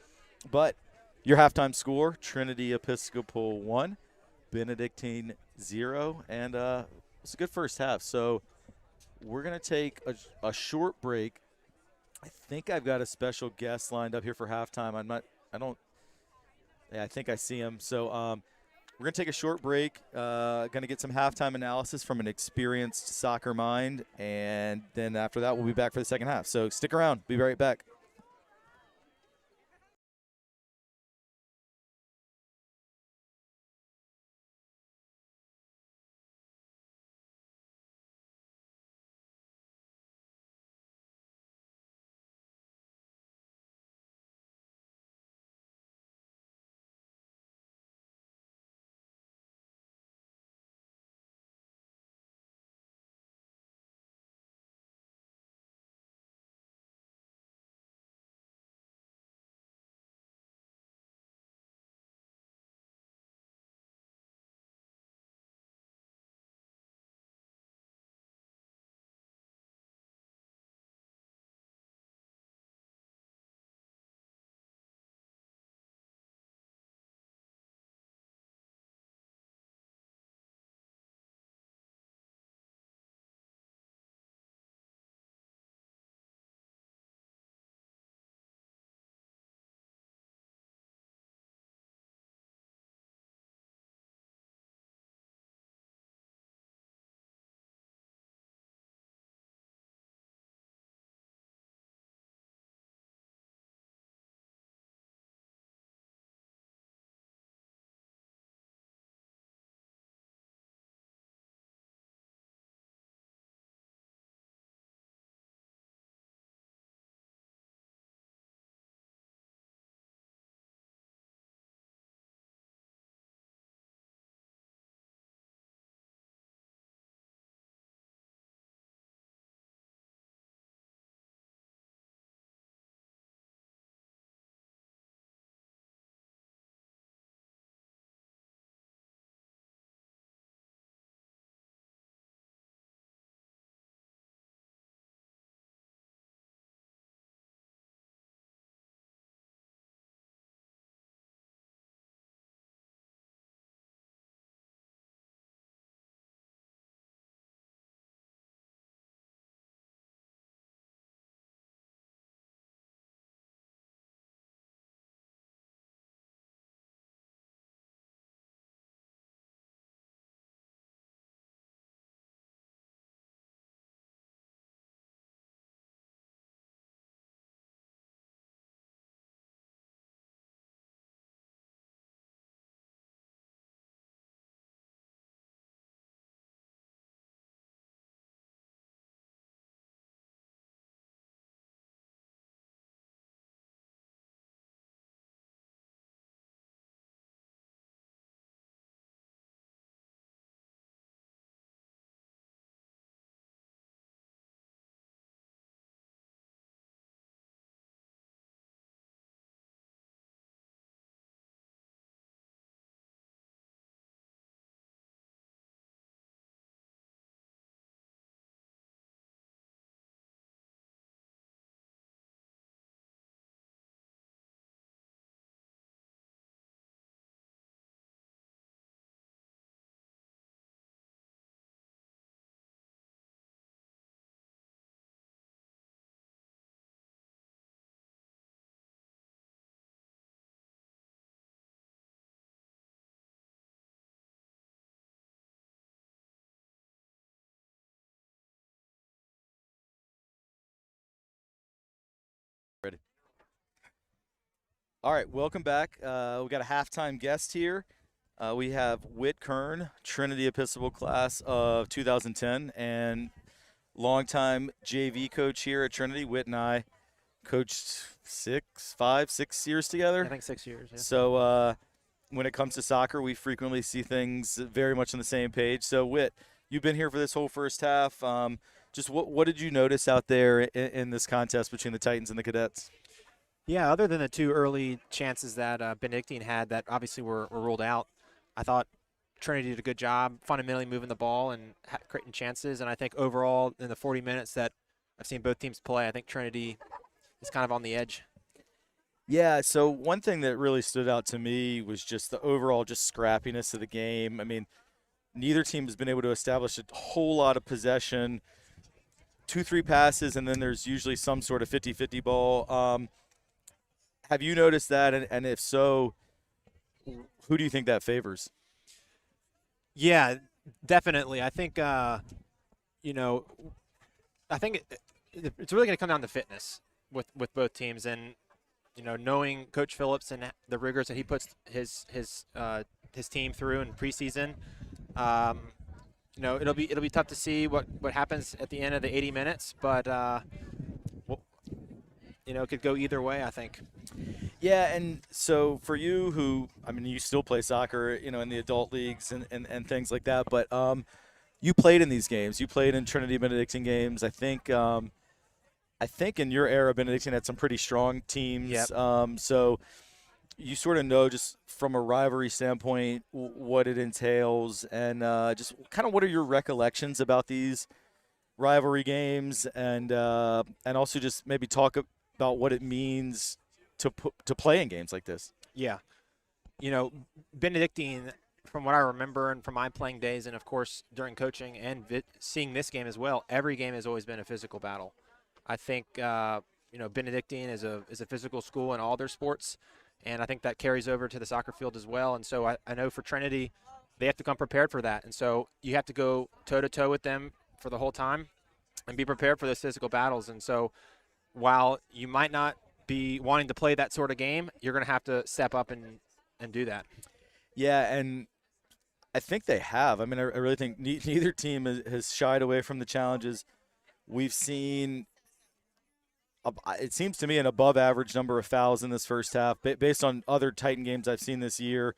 But your halftime score, Trinity Episcopal 1, Benedictine 0, and it's a good first half. So we're going to take a short break. I think I've got a special guest lined up here for halftime. I think I see him. So we're going to take a short break. Going to get some halftime analysis from an experienced soccer mind. And then after that, we'll be back for the second half. So stick around. Be right back. All right, welcome back. We got a halftime guest here. We have Whit Kern, Trinity Episcopal class of 2010, and longtime JV coach here at Trinity. Whit and I coached 6 years together. I think 6 years. Yeah. So when it comes to soccer, we frequently see things very much on the same page. So Whit, you've been here for this whole first half. Just what did you notice out there in this contest between the Titans and the Cadets? Yeah, other than the 2 early chances that Benedictine had that obviously were ruled out, I thought Trinity did a good job fundamentally moving the ball and creating chances. And I think overall in the 40 minutes that I've seen both teams play, I think Trinity is kind of on the edge. Yeah, so one thing that really stood out to me was just the overall just scrappiness of the game. I mean, neither team has been able to establish a whole lot of possession, 2-3 passes, and then there's usually some sort of 50-50 ball. Have you noticed that? And if so, who do you think that favors? Yeah, definitely. I think, I think it's really going to come down to fitness with both teams. And, knowing Coach Phillips and the rigors that he puts his team through in preseason, it'll be tough to see what happens at the end of the 80 minutes. But, it could go either way, I think. Yeah, and so for you you still play soccer, in the adult leagues and things like that, but you played in these games. You played in Trinity Benedictine games. I think in your era, Benedictine had some pretty strong teams. Yep. So you sort of know just from a rivalry standpoint what it entails, and just kind of what are your recollections about these rivalry games, and also just maybe talk about what it means to play in games like this. Yeah. Benedictine, from what I remember and from my playing days, and of course during coaching and seeing this game as well, every game has always been a physical battle. I think Benedictine is a physical school in all their sports, and I think that carries over to the soccer field as well. And so I know for Trinity, they have to come prepared for that. And so you have to go toe-to-toe with them for the whole time and be prepared for those physical battles. And so while you might not be wanting to play that sort of game, you're going to have to step up and do that. Yeah, and I think they have. I mean, I really think neither team has shied away from the challenges. We've seen, it seems to me, an above-average number of fouls in this first half, based on other Titan games I've seen this year.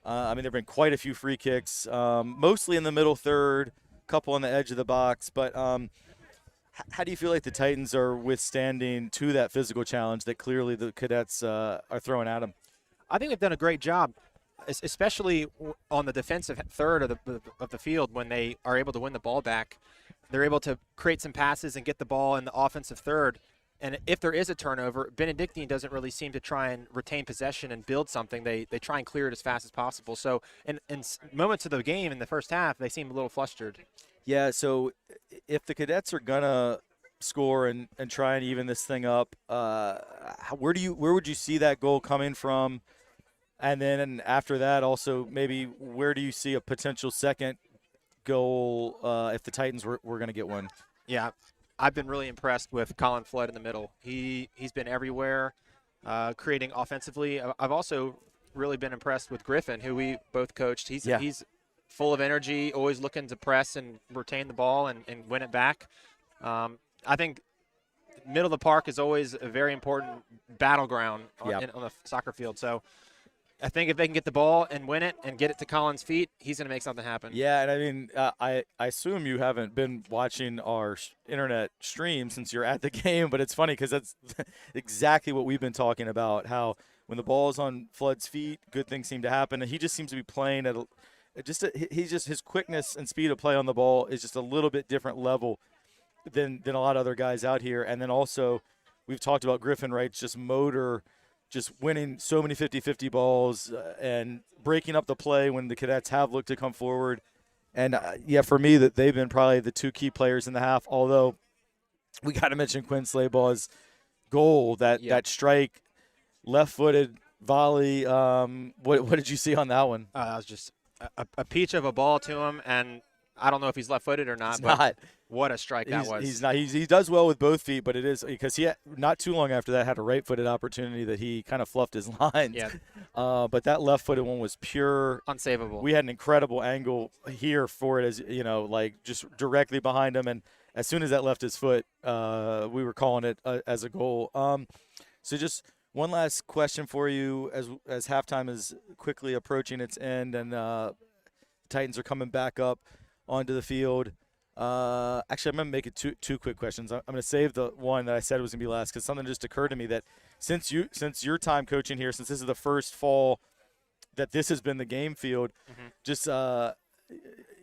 There have been quite a few free kicks, mostly in the middle third, a couple on the edge of the box, but how do you feel like the Titans are withstanding to that physical challenge that clearly the Cadets are throwing at them? I think they've done a great job, especially on the defensive third of the field when they are able to win the ball back. They're able to create some passes and get the ball in the offensive third. And if there is a turnover, Benedictine doesn't really seem to try and retain possession and build something. They try and clear it as fast as possible. So in moments of the game in the first half, they seem a little flustered. Yeah, so if the Cadets are going to score and try and even this thing up, where would you see that goal coming from? And then after that, also maybe where do you see a potential second goal if the Titans were going to get one? Yeah, I've been really impressed with Colin Flood in the middle. He's been everywhere, creating offensively. I've also really been impressed with Griffin, who we both coached. He's full of energy, always looking to press and retain the ball and win it back. I think middle of the park is always a very important battleground on the soccer field. So I think if they can get the ball and win it and get it to Colin's feet, he's going to make something happen. Yeah, and I mean, I assume you haven't been watching our internet stream since you're at the game, but it's funny because that's exactly what we've been talking about, how when the ball is on Flood's feet, good things seem to happen, and he just seems to be playing at his quickness and speed of play on the ball is just a little bit different level than a lot of other guys out here. And then also we've talked about Griffin, right? Just motor, just winning so many 50-50 balls and breaking up the play when the Cadets have looked to come forward. And, for me, that they've been probably the two key players in the half, although we got to mention Quinn Slayball's goal, that strike, left-footed volley. What did you see on that one? That was just a peach of a ball to him, and I don't know if he's left-footed or not, He's but not. what a strike that was. He's not. He does well with both feet, but it is because not too long after that had a right-footed opportunity that he kind of fluffed his lines. Yeah. But that left-footed one was pure. Unsavable. We had an incredible angle here for it, as you know, like just directly behind him, and as soon as that left his foot, we were calling it as a goal. So just one last question for you, as halftime is quickly approaching its end, and Titans are coming back up onto the field. Actually, I'm going to make it two quick questions. I'm going to save the one that I said was going to be last because something just occurred to me that since your time coaching here, since this is the first fall that this has been the game field, just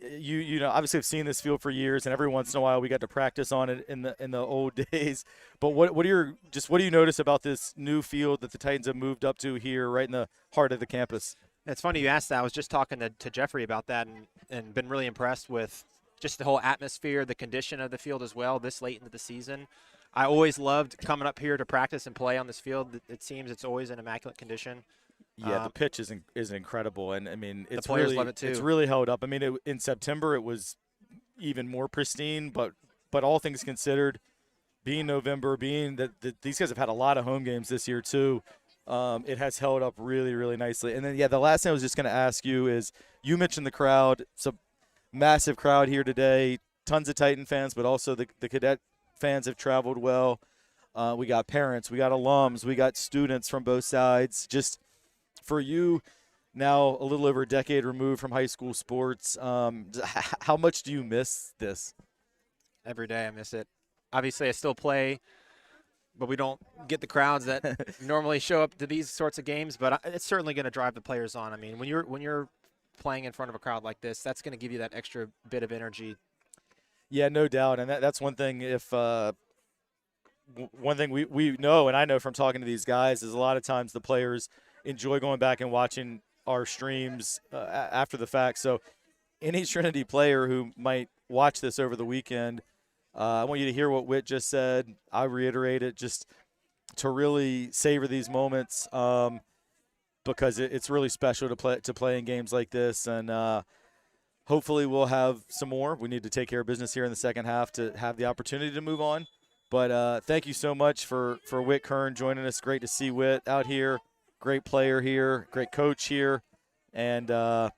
you know, obviously I've seen this field for years, and every once in a while we got to practice on it in the old days. But what do you notice about this new field that the Titans have moved up to here, right in the heart of the campus? It's funny you asked that. I was just talking to Jeffrey about that and been really impressed with just the whole atmosphere, the condition of the field as well this late into the season. I always loved coming up here to practice and play on this field. It seems it's always in immaculate condition. Yeah, the pitch is incredible, and I mean the players love it too. It's really held up. I mean, in September it was even more pristine, but all things considered, being November, being that these guys have had a lot of home games this year too, it has held up really, really nicely. And then the last thing I was just going to ask you is, you mentioned the crowd. It's a massive crowd here today, tons of Titan fans, but also the Cadet fans have traveled well. We got parents, we got alums, we got students from both sides. Just for you, now a little over a decade removed from high school sports, how much do you miss this? Every day I miss it. Obviously I still play, but we don't get the crowds that normally show up to these sorts of games, but it's certainly going to drive the players on. I mean, when you're playing in front of a crowd like this, that's going to give you that extra bit of energy. Yeah, no doubt. And that's one thing. If one thing we know, and I know from talking to these guys, is a lot of times the players enjoy going back and watching our streams after the fact. So any Trinity player who might watch this over the weekend, I want you to hear what Whit just said. I reiterate it, just to really savor these moments, because it's really special to play in games like this. And hopefully we'll have some more. We need to take care of business here in the second half to have the opportunity to move on. But thank you so much for Whit Kern joining us. Great to see Whit out here. Great player here, great coach here. And I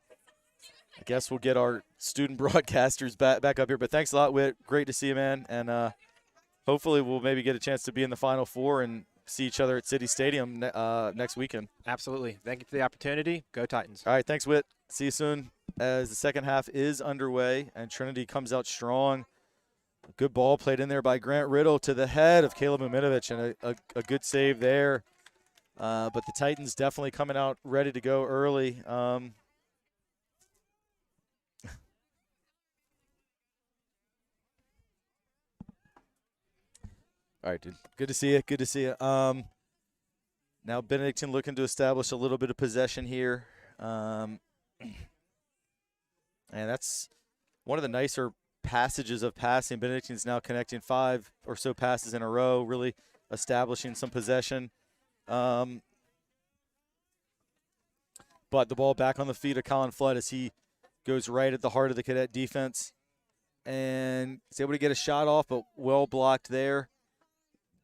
guess we'll get our student broadcasters back up here. But thanks a lot, Whit. Great to see you, man. And hopefully we'll maybe get a chance to be in the Final Four and see each other at City Stadium next weekend. Absolutely. Thank you for the opportunity. Go Titans. All right, thanks, Whit. See you soon as the second half is underway and Trinity comes out strong. A good ball played in there by Grant Riddle to the head of Caleb Uminovich, and a good save there. But the Titans definitely coming out ready to go early. All right, dude. Good to see you. Good to see you. Now Benedictine looking to establish a little bit of possession here. And that's one of the nicer passages of passing. Benedictine's now connecting 5 or so passes in a row, really establishing some possession. But the ball back on the feet of Colin Flood as he goes right at the heart of the Cadet defense. And he's able to get a shot off, but well blocked there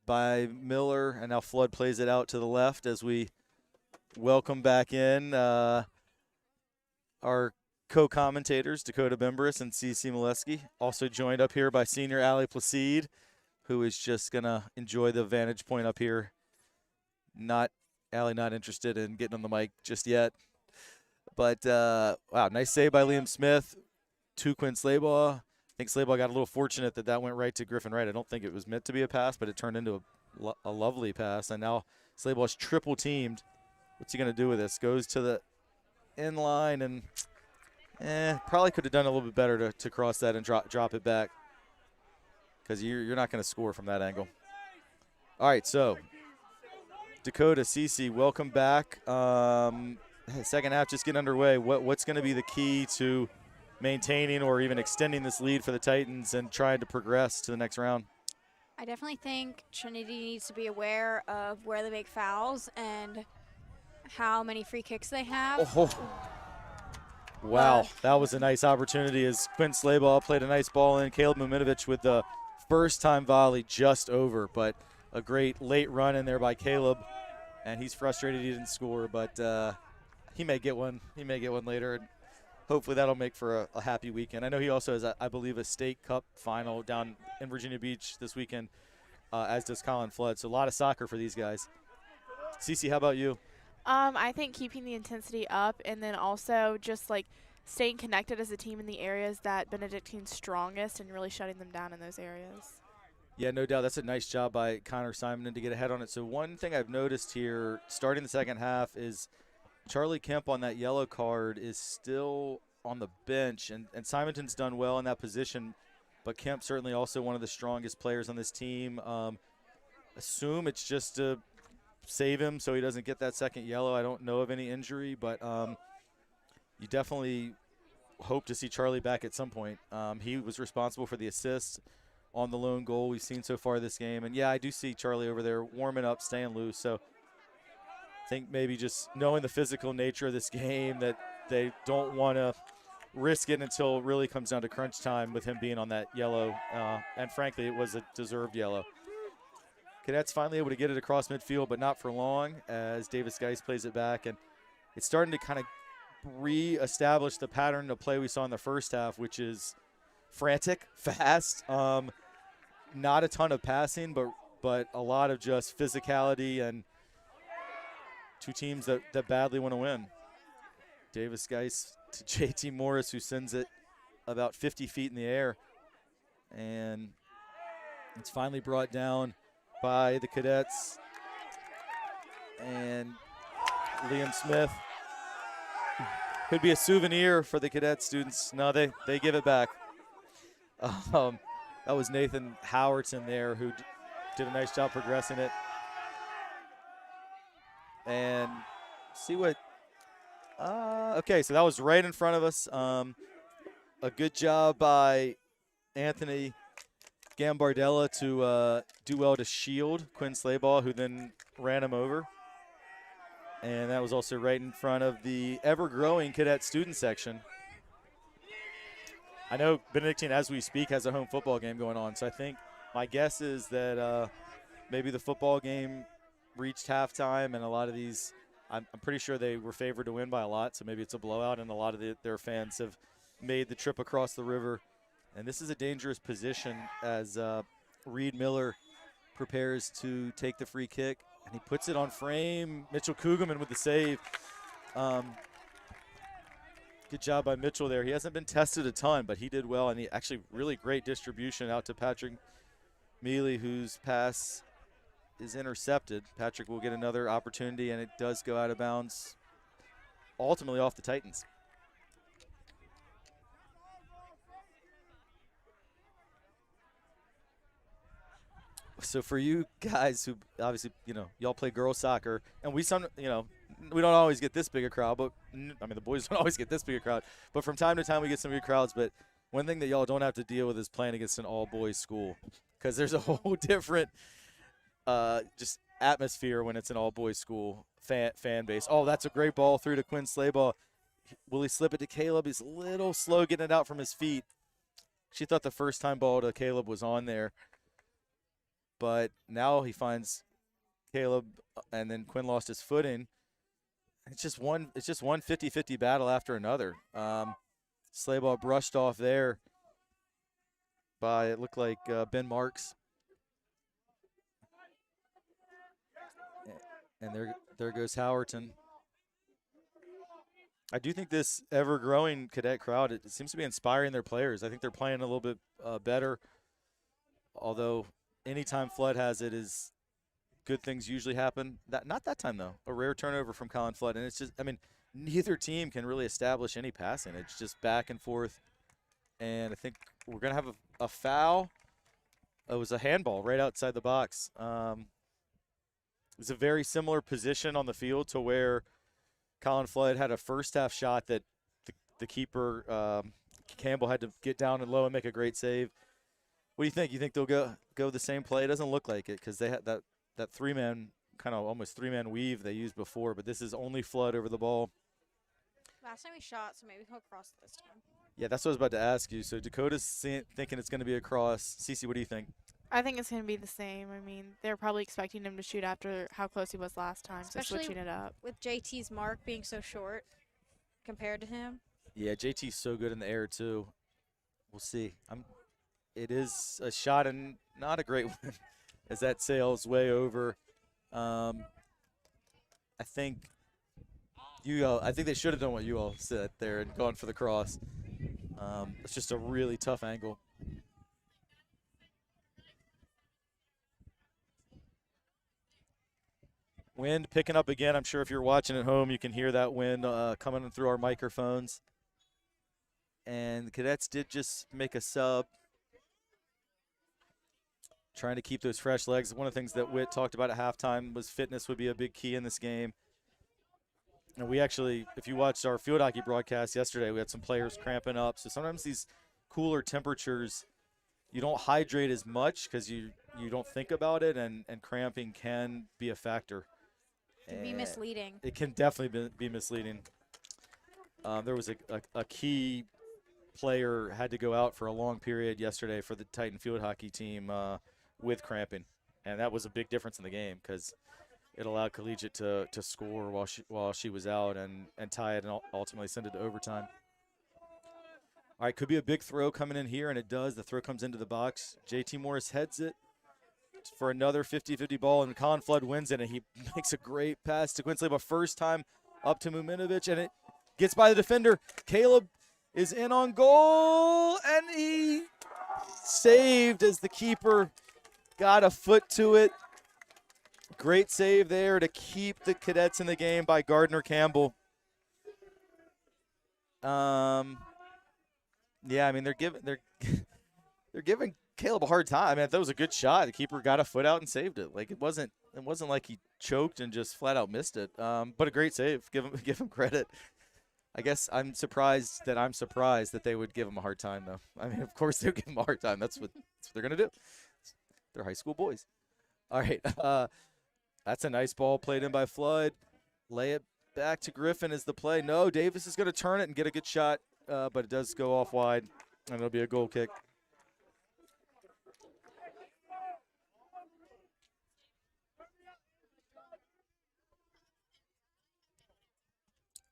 by Miller. And now Flood plays it out to the left as we welcome back in our co-commentators, Dakota Bembris and CeCe Molesky. Also joined up here by senior Allie Placide, who is just going to enjoy the vantage point up here. Allie not interested in getting on the mic just yet. But, wow, nice save by Liam Smith to Quinn Slaybaugh. I think Slaybaugh got a little fortunate that went right to Griffin Wright. I don't think it was meant to be a pass, but it turned into a lovely pass. And now Slaybaugh's triple teamed. What's he going to do with this? Goes to the end line and probably could have done a little bit better to cross that and drop it back, because you're not going to score from that angle. All right, so Dakota, CeCe, welcome back. Second half just getting underway. What's going to be the key to maintaining or even extending this lead for the Titans and trying to progress to the next round? I definitely think Trinity needs to be aware of where they make fouls and how many free kicks they have. Oh. Wow, that was a nice opportunity as Quinn Slayball played a nice ball in. Caleb Muminovich with the first-time volley just over, but a great late run in there by Caleb, and he's frustrated he didn't score, but he may get one. He may get one later, and hopefully that'll make for a happy weekend. I know he also has, I believe, a state cup final down in Virginia Beach this weekend, as does Colin Flood. So a lot of soccer for these guys. Cece, how about you? I think keeping the intensity up and then also just like staying connected as a team in the areas that Benedictine's strongest and really shutting them down in those areas. Yeah, no doubt. That's a nice job by Connor Simon to get ahead on it. So one thing I've noticed here, starting the second half, is Charlie Kemp on that yellow card is still on the bench, and Simonton's done well in that position, but Kemp certainly also one of the strongest players on this team. Assume it's just to save him so he doesn't get that second yellow. I don't know of any injury, but you definitely hope to see Charlie back at some point. He was responsible for the assist on the lone goal we've seen so far this game. And, yeah, I do see Charlie over there warming up, staying loose. So I think maybe just knowing the physical nature of this game that they don't want to risk it until it really comes down to crunch time with him being on that yellow. And, frankly, it was a deserved yellow. Cadets finally able to get it across midfield, but not for long as Davis Geis plays it back. And it's starting to kind of re-establish the pattern of play we saw in the first half, which is frantic, fast, not a ton of passing, but a lot of just physicality and two teams that badly want to win. Davis Geis to JT Morris, who sends it about 50 feet in the air. And it's finally brought down by the Cadets, and Liam Smith. Could be a souvenir for the Cadet students. No, they give it back. That was Nathan Howardson there, who did a nice job progressing it. And see what okay, so that was right in front of us. A good job by Anthony Gambardella to do well to shield Quinn Slayball, who then ran him over. And that was also right in front of the ever-growing cadet student section. I know Benedictine, as we speak, has a home football game going on, so I think my guess is that maybe the football game reached halftime, and a lot of these, I'm pretty sure they were favored to win by a lot, so maybe it's a blowout, and a lot of their fans have made the trip across the river. And this is a dangerous position as Reed Miller prepares to take the free kick. And he puts it on frame. Mitchell Kugelman with the save. Good job by Mitchell there. He hasn't been tested a ton, but he did well. And he actually really great distribution out to Patrick Mealy, whose pass is intercepted. Patrick will get another opportunity, and it does go out of bounds, ultimately off the Titans. So for you guys who obviously, y'all play girls soccer, and we don't always get this big a crowd, but I mean, the boys don't always get this big a crowd, but from time to time we get some good crowds. But one thing that y'all don't have to deal with is playing against an all-boys school, because there's a whole different just atmosphere when it's an all-boys school fan base. Oh, that's a great ball through to Quinn Slayball. Will he slip it to Caleb? He's a little slow getting it out from his feet. She thought the first time ball to Caleb was on there. But now he finds Caleb, and then Quinn lost his footing. It's just one 50-50 battle after another. Slayball brushed off there by, it looked like, Ben Marks. And there goes Howerton. I do think this ever-growing cadet crowd, it seems to be inspiring their players. I think they're playing a little bit better, although anytime Flood has it, is good things usually happen. Not that time, though. A rare turnover from Colin Flood. And it's just, I mean, neither team can really establish any passing. It's just back and forth. And I think we're going to have a foul. It was a handball right outside the box. It's a very similar position on the field to where Colin Flood had a first-half shot that the keeper, Campbell, had to get down and low and make a great save. What do you think? You think they'll go the same play? It doesn't look like it, because they had that three-man, kind of almost three-man weave they used before, but this is only Flood over the ball. Last time we shot, so maybe he'll cross this time. Yeah, that's what I was about to ask you. So Dakota's thinking it's going to be a cross. Cece, what do you think? I think it's going to be the same. I mean, they're probably expecting him to shoot after how close he was last time, so Especially switching it up. with JT's mark being so short compared to him. Yeah, JT's so good in the air too. We'll see. It is a shot and not a great one, as that sails way over. I think I think they should have done what you all said there and gone for the cross. It's just a really tough angle. Wind picking up again. I'm sure if you're watching at home, you can hear that wind coming in through our microphones. And the Cadets did just make a sub, trying to keep those fresh legs. One of the things that Witt talked about at halftime was fitness would be a big key in this game. And we actually, if you watched our field hockey broadcast yesterday, we had some players cramping up. So sometimes these cooler temperatures, you don't hydrate as much because you don't think about it, and cramping can be a factor. It can be misleading. It can definitely be misleading. There was a key player had to go out for a long period yesterday for the Titan field hockey team with cramping, and that was a big difference in the game because it allowed Collegiate to score while she was out and tie it and ultimately send it to overtime. All right, could be a big throw coming in here, and it does. The throw comes into the box. JT Morris heads it for another 50-50 ball, and Colin Flood wins it, and he makes a great pass to Quincy, but first time up to Muminovic, and it gets by the defender. Caleb is in on goal, and he saved as the keeper got a foot to it. Great save there to keep the Cadets in the game by Gardner Campbell. Yeah, I mean they're giving Caleb a hard time. I mean, that was a good shot. The keeper got a foot out and saved it. Like it wasn't like he choked and just flat out missed it. But a great save. Give him credit. I guess I'm surprised that they would give him a hard time though. I mean, of course they'll give him a hard time. That's what they're gonna do. They're high school boys. All right. That's a nice ball played in by Flood. Lay it back to Griffin as the play. No, Davis is going to turn it and get a good shot, but it does go off wide, and it'll be a goal kick.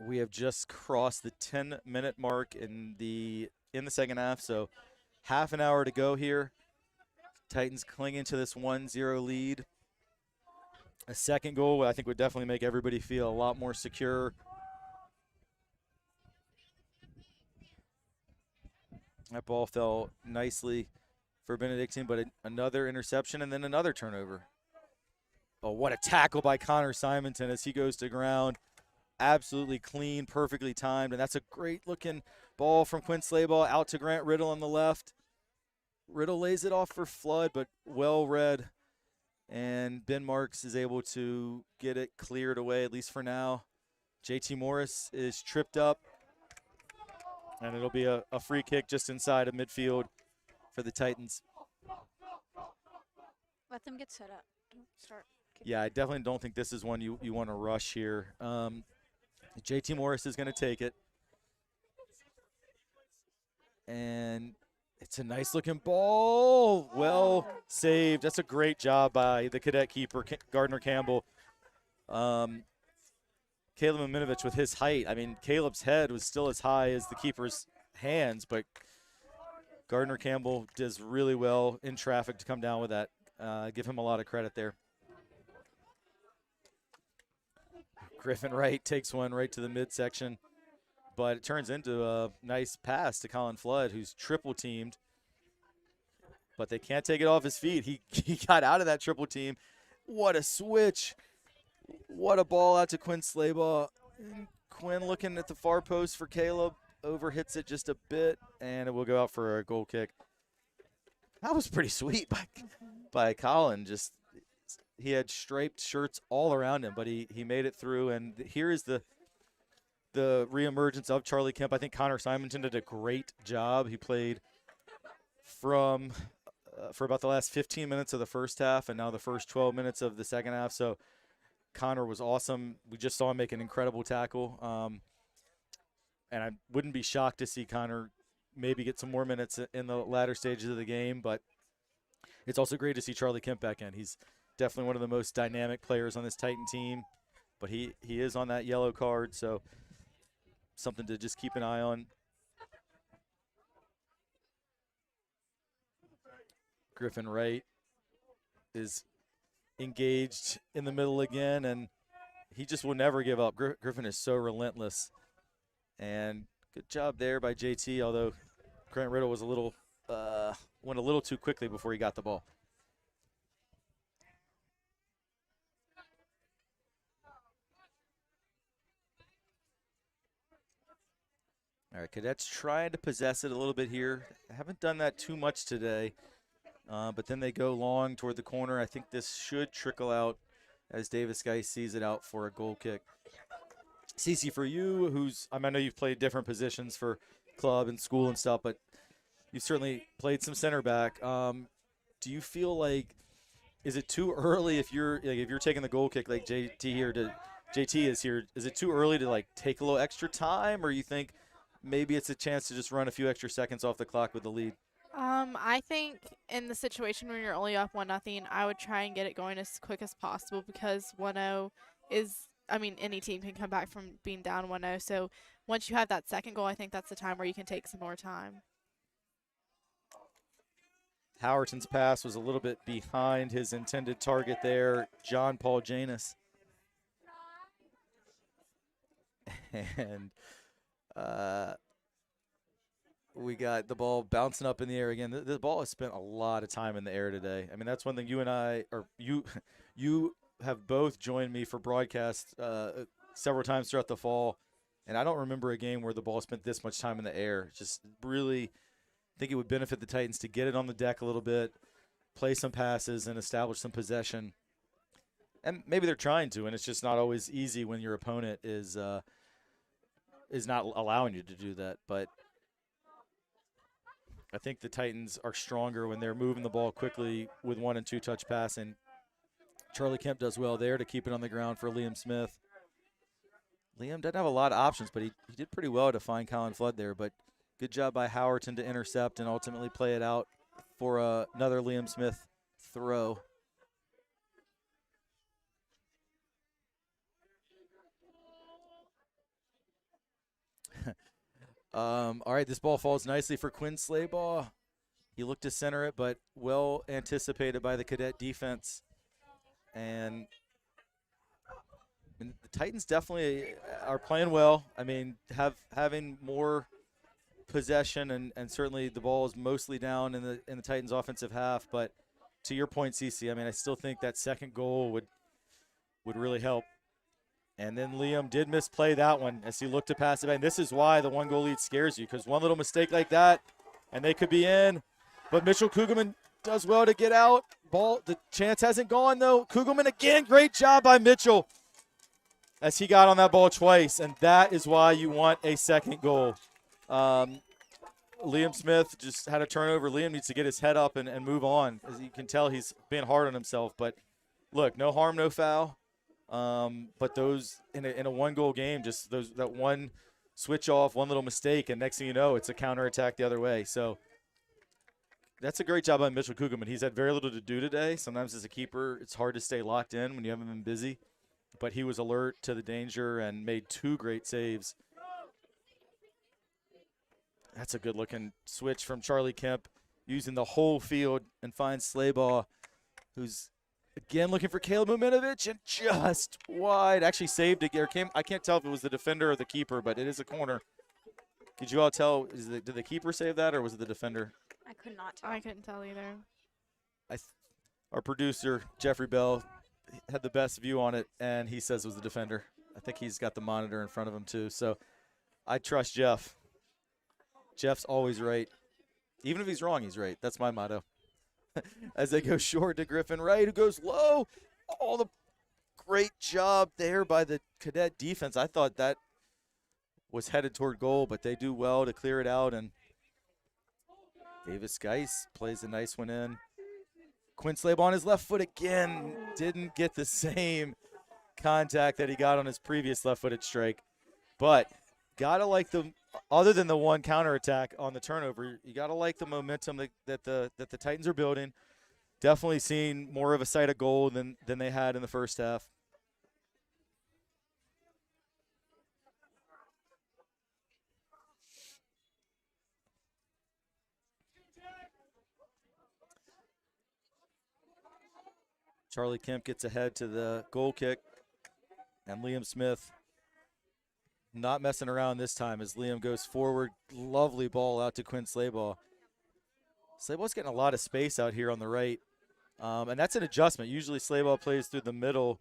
We have just crossed the 10-minute mark in the second half, so half an hour to go here. Titans clinging to this 1-0 lead. A second goal, I think, would definitely make everybody feel a lot more secure. That ball fell nicely for Benedictine, but another interception and then another turnover. Oh, what a tackle by Connor Simonton as he goes to ground. Absolutely clean, perfectly timed, and that's a great-looking ball from Quinn Slayball out to Grant Riddle on the left. Riddle lays it off for Flood, but well read. And Ben Marks is able to get it cleared away, at least for now. JT Morris is tripped up. And it'll be a free kick just inside of midfield for the Titans. Let them get set up. Don't start kicking. Yeah, I definitely don't think this is one you want to rush here. JT Morris is going to take it. And it's a nice-looking ball. Well saved. That's a great job by the Cadet keeper, Gardner Campbell. Caleb Miminovich with his height. I mean, Caleb's head was still as high as the keeper's hands, but Gardner Campbell does really well in traffic to come down with that. Give him a lot of credit there. Griffin Wright takes one right to the midsection. But it turns into a nice pass to Colin Flood, who's triple teamed. But they can't take it off his feet. He got out of that triple team. What a switch. What a ball out to Quinn Slayball. And Quinn looking at the far post for Caleb. Overhits it just a bit, and it will go out for a goal kick. That was pretty sweet by Colin. Just he had striped shirts all around him, but he made it through. And here is the reemergence of Charlie Kemp. I think Connor Simonton did a great job. He played for about the last 15 minutes of the first half and now the first 12 minutes of the second half. So Connor was awesome. We just saw him make an incredible tackle. and I wouldn't be shocked to see Connor maybe get some more minutes in the latter stages of the game, but it's also great to see Charlie Kemp back in. He's definitely one of the most dynamic players on this Titan team, but he is on that yellow card, so something to just keep an eye on. Griffin Wright is engaged in the middle again, and he just will never give up. Griffin is so relentless, and good job there by JT, although Grant Riddle was went a little too quickly before he got the ball. All right, Cadets trying to possess it a little bit here. Haven't done that too much today, but then they go long toward the corner. I think this should trickle out as Davis Geis sees it out for a goal kick. Cece, for you, I know you've played different positions for club and school and stuff, but you've certainly played some center back. Do you feel like, is it too early if you're taking the goal kick like JT is here? Is it too early to like take a little extra time, or you think maybe it's a chance to just run a few extra seconds off the clock with the lead? I think in the situation where you're only up 1-0, I would try and get it going as quick as possible, because 1-0 is, any team can come back from being down 1-0. So once you have that second goal, I think that's the time where you can take some more time. Howerton's pass was a little bit behind his intended target there, John Paul Janus. And we got the ball bouncing up in the air again. The ball has spent a lot of time in the air today. That's one thing you and I, or you have both joined me for broadcast several times throughout the fall, and I don't remember a game where the ball spent this much time in the air. Just really think it would benefit the Titans to get it on the deck a little bit, play some passes, and establish some possession. And maybe they're trying to, and it's just not always easy when your opponent is not allowing you to do that. But I think the Titans are stronger when they're moving the ball quickly with 1- and 2-touch passing. Charlie Kemp does well there to keep it on the ground for Liam Smith. Liam doesn't have a lot of options, but he did pretty well to find Colin Flood there. But good job by Howerton to intercept and ultimately play it out for another Liam Smith throw. All right, this ball falls nicely for Quinn Slaybaugh. He looked to center it, but well anticipated by the Cadet defense. And the Titans definitely are playing well. Having more possession, and certainly the ball is mostly down in the Titans' offensive half. But to your point, Cece, I still think that second goal would really help. And then Liam did misplay that one as he looked to pass it back. And this is why the 1-goal lead scares you, because one little mistake like that, and they could be in. But Mitchell Kugelman does well to get out. The chance hasn't gone, though. Kugelman again, great job by Mitchell as he got on that ball twice. And that is why you want a second goal. Liam Smith just had a turnover. Liam needs to get his head up and move on. As you can tell, he's being hard on himself. But, look, no harm, no foul. But those in a 1-goal game, just that one switch off, one little mistake, and next thing you know, it's a counterattack the other way. So that's a great job by Mitchell Kugelman. He's had very little to do today. Sometimes as a keeper, it's hard to stay locked in when you haven't been busy. But he was alert to the danger and made 2 great saves. That's a good-looking switch from Charlie Kemp, using the whole field, and finds Slaybaugh, who's again looking for Caleb Momenovich, and just wide. Actually saved it. I can't tell if it was the defender or the keeper, but it is a corner. Could you all tell, did the keeper save that, or was it the defender? I could not tell. I couldn't tell either. Our producer, Jeffrey Bell, had the best view on it, and he says it was the defender. I think he's got the monitor in front of him, too. So I trust Jeff. Jeff's always right. Even if he's wrong, he's right. That's my motto. As they go short to Griffin Wright, who goes low. Oh, the great job there by the Cadet defense. I thought that was headed toward goal, but they do well to clear it out, and Davis Geis plays a nice one in. Quinn Slaybaugh on his left foot again. Didn't get the same contact that he got on his previous left-footed strike. But gotta like the other than the one counterattack on the turnover, you got to like the momentum that the Titans are building. Definitely seeing more of a sight of goal than they had in the first half. Charlie Kemp gets ahead to the goal kick, and Liam Smith not messing around this time as Liam goes forward. Lovely ball out to Quinn Slaybaugh. Slayball's getting a lot of space out here on the right, and that's an adjustment. Usually Slaybaugh plays through the middle,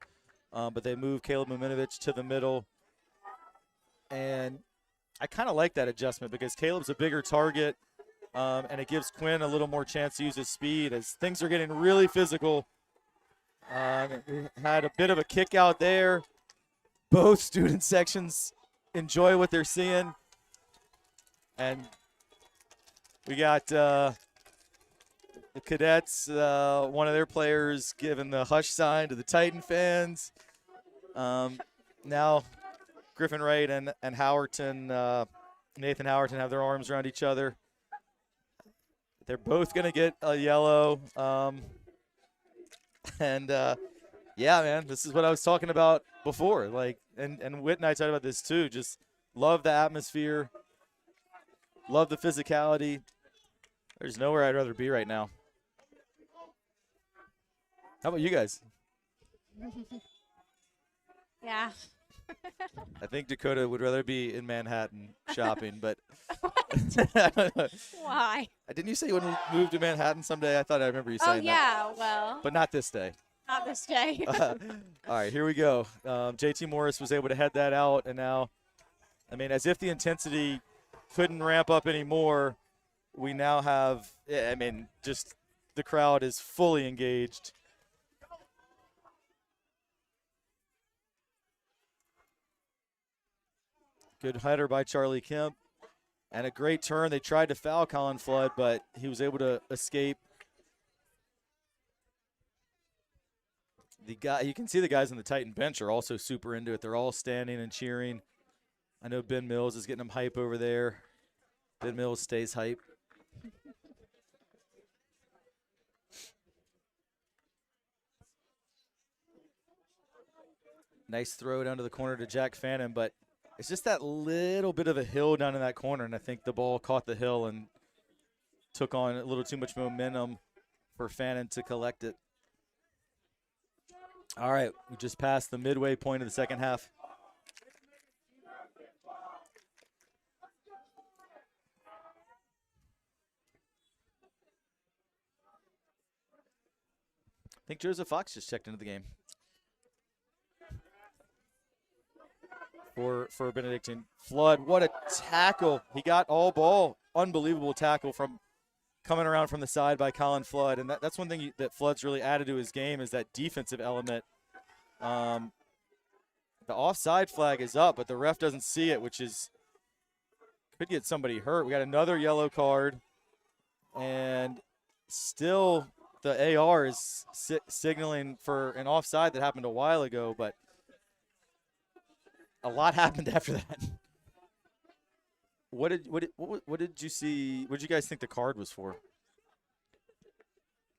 but they move Caleb Momenovich to the middle, and I kind of like that adjustment because Caleb's a bigger target, and it gives Quinn a little more chance to use his speed as things are getting really physical. We had a bit of a kick out there. Both student sections enjoy what they're seeing. And we got the Cadets, one of their players giving the hush sign to the Titan fans. Now Griffin Wright and Howerton, Nathan Howerton have their arms around each other. They're both going to get a yellow. And yeah, man, this is what I was talking about before. Like, and Whit and I talked about this too. Just love the atmosphere, love the physicality. There's nowhere I'd rather be right now. How about you guys? Yeah. I think Dakota would rather be in Manhattan shopping, but Why? didn't you say you want to move to Manhattan someday? I thought I remember you Oh, saying that. yeah, well, But not this day. not this day. All right, here we go. JT Morris was able to head that out, and now, I mean, as if the intensity couldn't ramp up anymore, we now have, I mean, just the crowd is fully engaged. Good header by Charlie Kemp, and a great turn. They tried to foul Colin Flood, but he was able to escape. You can see the guys on the Titan bench are also super into it. They're all standing and cheering. I know Ben Mills is getting them hype over there. Ben Mills stays hype. Nice throw down to the corner to Jack Fannin, but it's just that little bit of a hill down in that corner, and I think the ball caught the hill and took on a little too much momentum for Fannin to collect it. All right, we just passed the midway point of the second half. I think Joseph Fox just checked into the game for Benedictine. Flood, what a tackle. He got all ball. Unbelievable tackle from coming around from the side by Colin Flood. And that's one thing that Flood's really added to his game is that defensive element. The offside flag is up, but the ref doesn't see it, which is could get somebody hurt. We got another yellow card, and still the AR is signaling for an offside that happened a while ago, but a lot happened after that. What did you see? What did you guys think the card was for?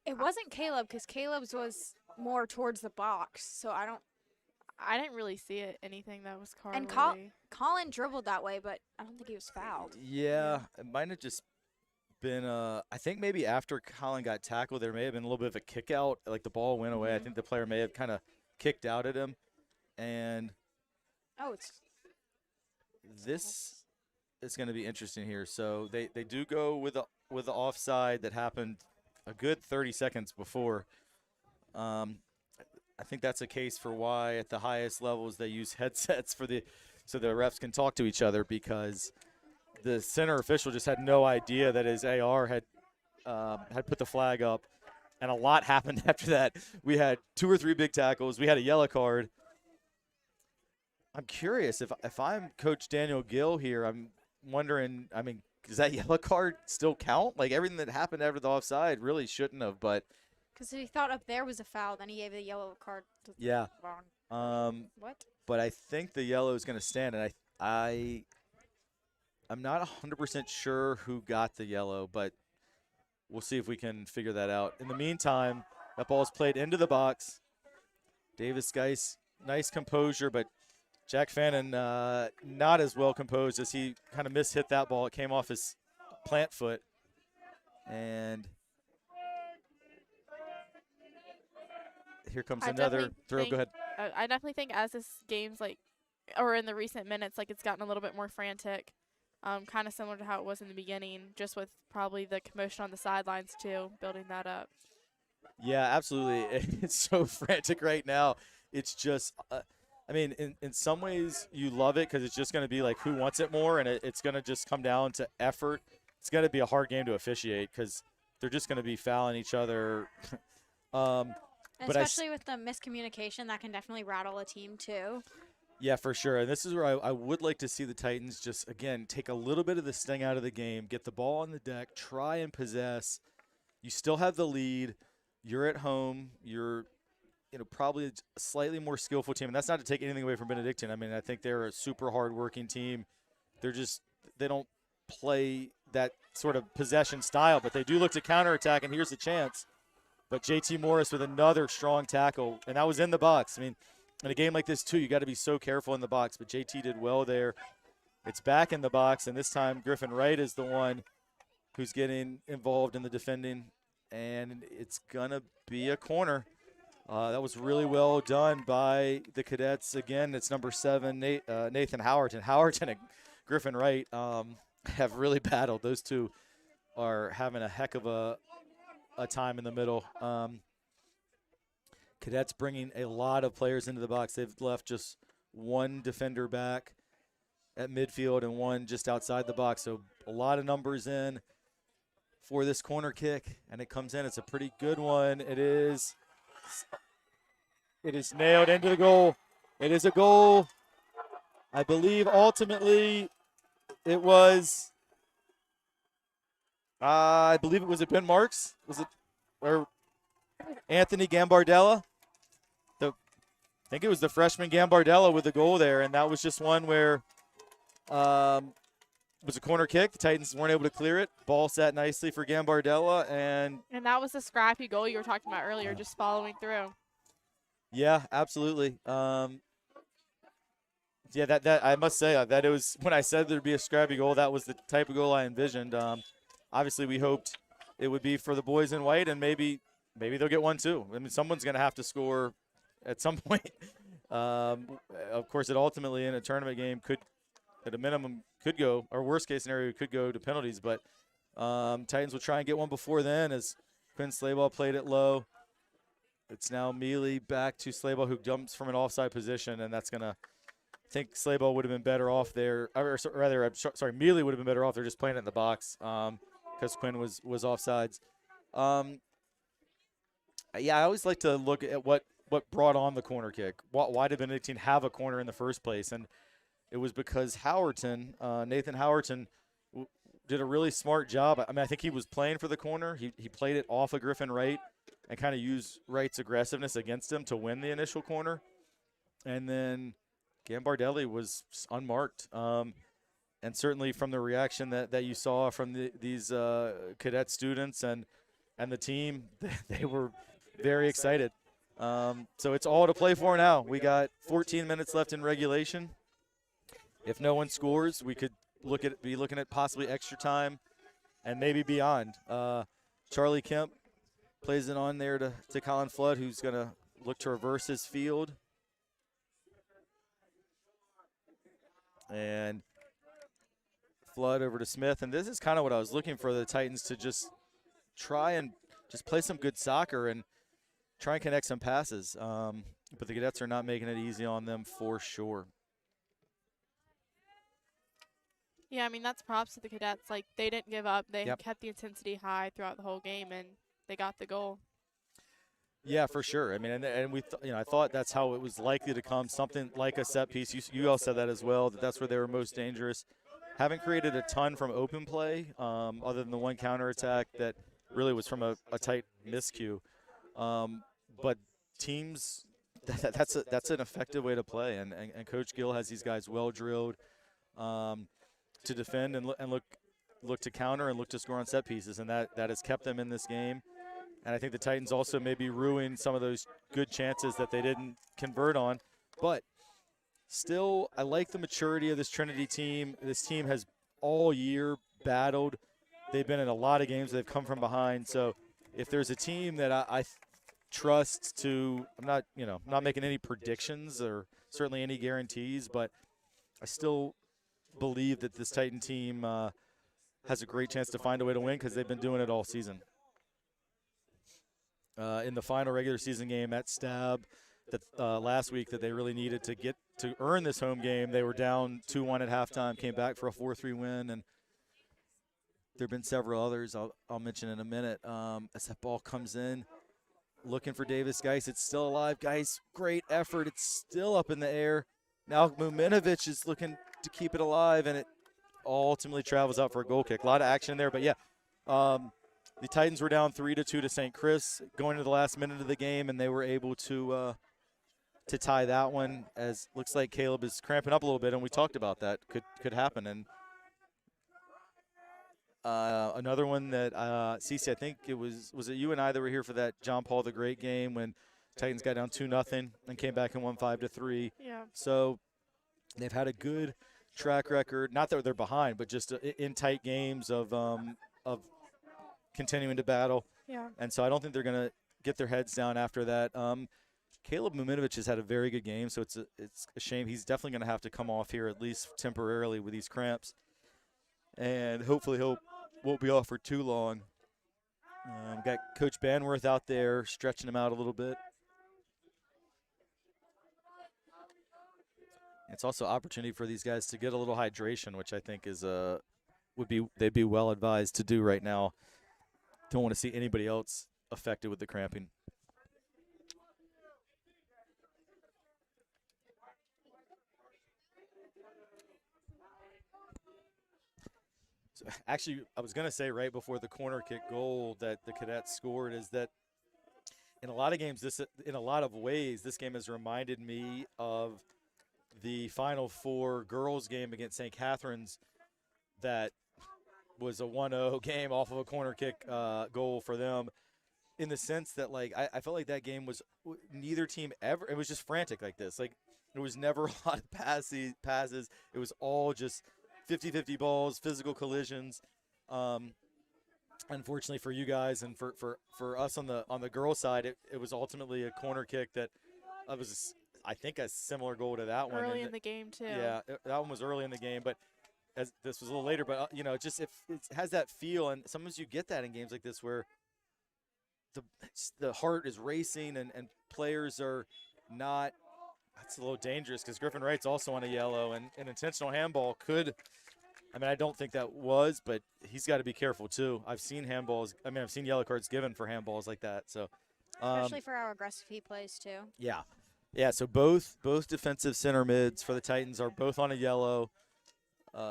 It wasn't Caleb because Caleb's was more towards the box, so I didn't really see it. Anything that was card. And Colin dribbled that way, but I don't think he was fouled. Yeah, it might have just been. I think maybe after Colin got tackled, there may have been a little bit of a kick out. Like the ball went away. I think the player may have kind of kicked out at him, and this is going to be interesting here. So they do go with the offside that happened a good 30 seconds before. I think that's a case for why at the highest levels they use headsets so the refs can talk to each other, because the center official just had no idea that his AR had put the flag up, and a lot happened after that. We had 2 or 3 big tackles. We had a yellow card. I'm curious if I'm Coach Daniel Gill here. I'm wondering. I mean, does that yellow card still count? Like everything that happened after the offside really shouldn't have, but. Because he thought up there was a foul, then he gave the yellow card. Yeah. Wrong. What? But I think the yellow is going to stand, and I'm not 100% sure who got the yellow, but we'll see if we can figure that out. In the meantime, that ball is played into the box. Davis Geis, nice composure, but Jack Fannin not as well composed as he kind of mishit that ball. It came off his plant foot. And here comes I another definitely throw. think Go ahead. I definitely think as this game's like, or in the recent minutes, like it's gotten a little bit more frantic, kind of similar to how it was in the beginning, just with probably the commotion on the sidelines too, building that up. Yeah, absolutely. It's so frantic right now. It's just, I mean, in some ways you love it because it's just going to be like who wants it more, and it's going to just come down to effort. It's going to be a hard game to officiate because they're just going to be fouling each other. And But especially with the miscommunication, that can definitely rattle a team too. Yeah, for sure. And this is where I would like to see the Titans just, again, take a little bit of the sting out of the game, get the ball on the deck, try and possess. You still have the lead. You're at home. You're, probably a slightly more skillful team. And that's not to take anything away from Benedictine. I mean, I think they're a super hard-working team. They don't play that sort of possession style, but they do look to counterattack, and here's the chance. But JT Morris with another strong tackle, and that was in the box. I mean, in a game like this, too, you got to be so careful in the box. But JT did well there. It's back in the box, and this time Griffin Wright is the one who's getting involved in the defending, and it's going to be a corner. That was really well done by the Cadets. Again, it's number 7, Nathan Howerton. Howerton and Griffin Wright have really battled. Those two are having a heck of a time in the middle. Cadets bringing a lot of players into the box. They've left just one defender back at midfield and one just outside the box. So a lot of numbers in for this corner kick, and it comes in. It's a pretty good one. It is nailed into the goal. It is a goal. I believe ultimately it was I believe it was Ben Marks. Was it or Anthony Gambardella? I think it was the freshman Gambardella with the goal there, and that was just one where it was a corner kick. The Titans weren't able to clear it. Ball sat nicely for Gambardella, and that was the scrappy goal you were talking about earlier, just following through. Yeah, absolutely. Yeah, that I must say that it was when I said there'd be a scrappy goal. That was the type of goal I envisioned. Obviously, we hoped it would be for the boys in white, and maybe they'll get one too. I mean, someone's going to have to score at some point. Of course, it ultimately in a tournament game could, at a minimum, could go, or worst case scenario, could go to penalties. But Titans will try and get one before then as Quinn Slayball played it low. It's now Mealy back to Slayball, who jumps from an offside position, and that's going to – I think Slayball would have been better off there. Or rather, sorry, Mealy would have been better off there just playing it in the box because Quinn was offsides. Yeah, I always like to look at what brought on the corner kick. Why did Benedictine have a corner in the first place? And it was because Howerton, Nathan Howerton, did a really smart job. I mean, I think he was playing for the corner. He played it off of Griffin Wright and kind of used Wright's aggressiveness against him to win the initial corner. And then Gambardelli was unmarked. And certainly from the reaction that you saw from these cadet students and the team, they were very excited. So it's all to play for now. We got 14 minutes left in regulation. If no one scores, we could be looking at possibly extra time and maybe beyond. Charlie Kemp plays it on there to Colin Flood, who's going to look to reverse his field. And Flood over to Smith. And this is kind of what I was looking for, the Titans to just try and just play some good soccer and try and connect some passes. But the Cadets are not making it easy on them for sure. Yeah, I mean, that's props to the Cadets. Like, they didn't give up. They Yep. kept the intensity high throughout the whole game, and they got the goal. Yeah, for sure. I mean, and we, I thought that's how it was likely to come. Something like a set piece. You all said that as well. That's where they were most dangerous. Haven't created a ton from open play, other than the one counterattack that really was from a tight miscue. But teams, that's an effective way to play. And Coach Gill has these guys well drilled. to defend and look to counter and look to score on set pieces, and that has kept them in this game. And I think the Titans also maybe ruined some of those good chances that they didn't convert on. But still, I like the maturity of this Trinity team. This team has all year battled. They've been in a lot of games. They've come from behind. So if there's a team that I trust to, I'm not making any predictions or certainly any guarantees, but I still believe that this Titan team has a great chance to find a way to win because they've been doing it all season. In the final regular season game at Stab that last week that they really needed to earn this home game, they were down 2-1 at halftime, came back for a 4-3 win, and there have been several others I'll mention in a minute. As that ball comes in, looking for Davis Geis. It's still alive. Geis, great effort. It's still up in the air. Now Muminovic is looking to keep it alive, and it ultimately travels out for a goal kick. A lot of action there, but yeah. The Titans were down 3-2 to St. Chris going to the last minute of the game, and they were able to tie that one. As looks like Caleb is cramping up a little bit, and we talked about that could happen. And another one that Cece, I think it was it you and I that were here for that John Paul the Great game when Titans got down 2-0 and came back and won 5-3. Yeah. So they've had a good track record. Not that they're behind, but just in tight games of continuing to battle. Yeah. And so I don't think they're going to get their heads down after that. Caleb Muminovic has had a very good game, so it's a shame. He's definitely going to have to come off here at least temporarily with these cramps. And hopefully won't be off for too long. Got Coach Banworth out there stretching him out a little bit. It's also opportunity for these guys to get a little hydration, which I think is they'd be well advised to do right now. Don't want to see anybody else affected with the cramping. So actually, I was going to say right before the corner kick goal that the Cadets scored is that in a lot of games, in a lot of ways, this game has reminded me of the Final Four girls game against St. Catherine's that was a 1-0 game off of a corner kick goal for them, in the sense that, like, I felt like that game was neither team ever – it was just frantic like this. Like, there was never a lot of passes. It was all just 50-50 balls, physical collisions. Unfortunately for you guys and for us on the girls' side, it was ultimately a corner kick that was, I think, a similar goal to that one. Early in the game, too. Yeah, that one was early in the game, but – as this was a little later, but it has that feel, and sometimes you get that in games like this where the heart is racing and players are not. That's a little dangerous because Griffin Wright's also on a yellow, and an intentional handball could. I mean, I don't think that was, but he's got to be careful too. I've seen handballs. I mean, I've seen yellow cards given for handballs like that. So, Especially for how aggressive he plays too. Yeah. So both defensive center mids for the Titans are both on a yellow.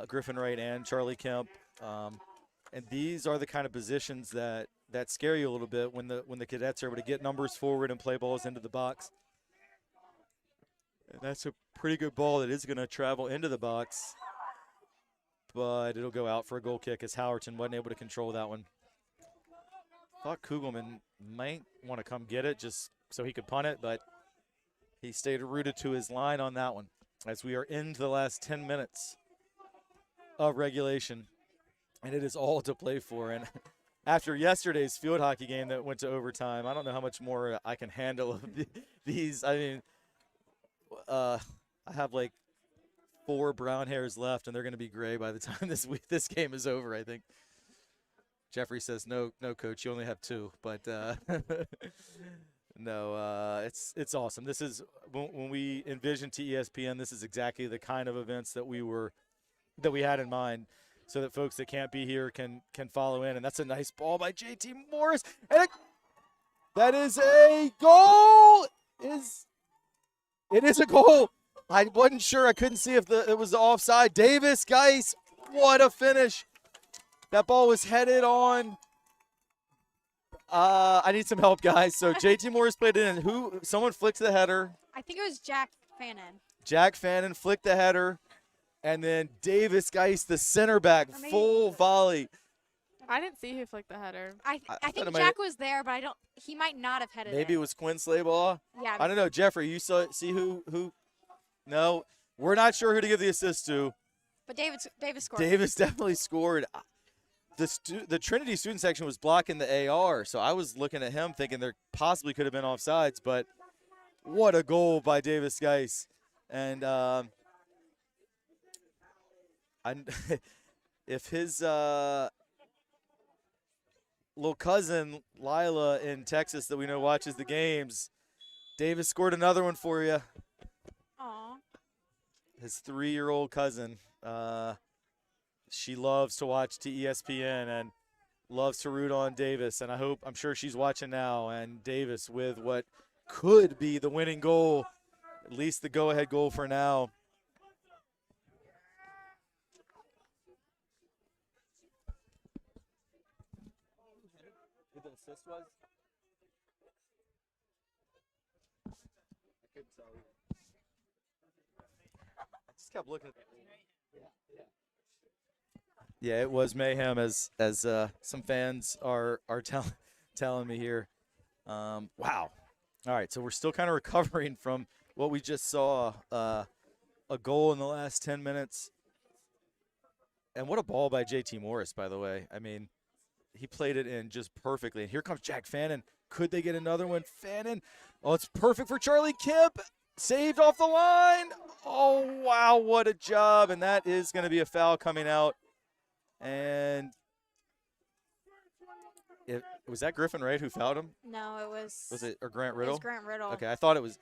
Griffin Wright and Charlie Kemp, and these are the kind of positions that scare you a little bit when the Cadets are able to get numbers forward and play balls into the box. And that's a pretty good ball that is going to travel into the box, but it'll go out for a goal kick as Howerton wasn't able to control that one. Thought Kugelman might want to come get it just so he could punt it, but he stayed rooted to his line on that one as we are into the last 10 minutes of regulation, and it is all to play for. And after yesterday's field hockey game that went to overtime, I don't know how much more I can handle of these. I mean, I have like 4 brown hairs left, and they're going to be gray by the time this game is over, I think. Jeffrey says, no, coach, you only have 2. But no, it's awesome. This is when we envisioned TESPN, this is exactly the kind of events that we had in mind, so that folks that can't be here can follow in. And that's a nice ball by JT Morris. And that is a goal. It is a goal. I wasn't sure. I couldn't see if it was the offside. Davis Geis, what a finish. That ball was headed on. I need some help, guys. So JT Morris played it in. Someone flicked the header. I think it was Jack Fannin. Jack Fannin flicked the header. And then Davis Geist, the center back, Or maybe- full volley. I didn't see who flicked the header. I thought think it might- Jack was there, but he might not have headed Maybe it. it was Quinn Slaybaugh. Yeah. I don't know. Jeffrey, you see who? No, we're not sure who to give the assist to. But Davis scored. Davis definitely scored. The Trinity student section was blocking the AR, so I was looking at him thinking there possibly could have been offsides, but what a goal by Davis Geis. And if his little cousin Lila in Texas that we know watches the games, Davis scored another one for you. Aw. His 3-year-old cousin. She loves to watch TESPN and loves to root on Davis, and I'm sure she's watching now. And Davis with what could be the winning goal, at least the go-ahead goal for now. Who the assist was? I couldn't tell you. I just kept looking at that. Yeah, it was mayhem, as some fans are telling me here. Wow. All right, so we're still kind of recovering from what we just saw. A goal in the last 10 minutes. And what a ball by JT Morris, by the way. I mean, he played it in just perfectly. And here comes Jack Fannin. Could they get another one? Fannin. Oh, it's perfect for Charlie Kemp. Saved off the line. Oh, wow, what a job. And that is going to be a foul coming out. And was that Griffin Wright who fouled him? No, it was. Was it or Grant It Riddle? was Grant Riddle. Okay, I thought it was.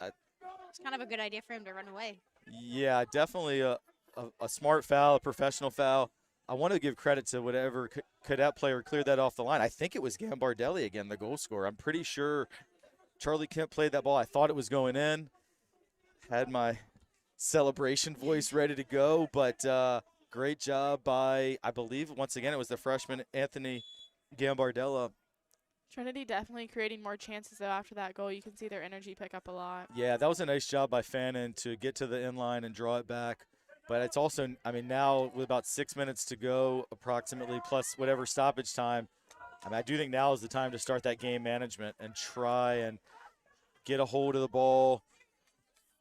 It's kind of a good idea for him to run away. Yeah, definitely a smart foul, a professional foul. I want to give credit to whatever cadet player cleared that off the line. I think it was Gambardelli again, the goal scorer. I'm pretty sure Charlie Kemp played that ball. I thought it was going in. Had my celebration voice ready to go, but great job by, I believe, once again, it was the freshman Anthony Gambardella. Trinity definitely creating more chances, though, after that goal. You can see their energy pick up a lot. Yeah, that was a nice job by Fannin to get to the inline and draw it back. But it's also, I mean, now with about 6 minutes to go, approximately, plus whatever stoppage time, I mean, I do think now is the time to start that game management and try and get a hold of the ball,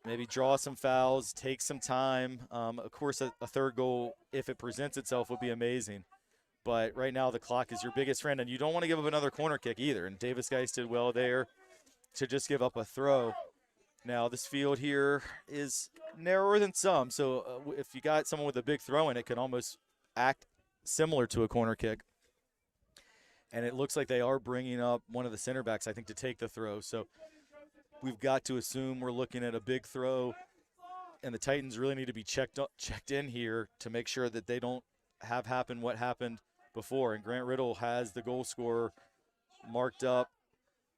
maybe draw some fouls, take some time. Of course, a third goal, if it presents itself, would be amazing. But right now the clock is your biggest friend, and you don't want to give up another corner kick either. And Davis Geis did well there to just give up a throw. Now this field here is narrower than some, so if you got someone with a big throw in, it can almost act similar to a corner kick. And it looks like they are bringing up one of the center backs, I think, to take the throw. So we've got to assume we're looking at a big throw, and the Titans really need to be checked in here to make sure that they don't have happen what happened before. And Grant Riddle has the goal scorer marked up.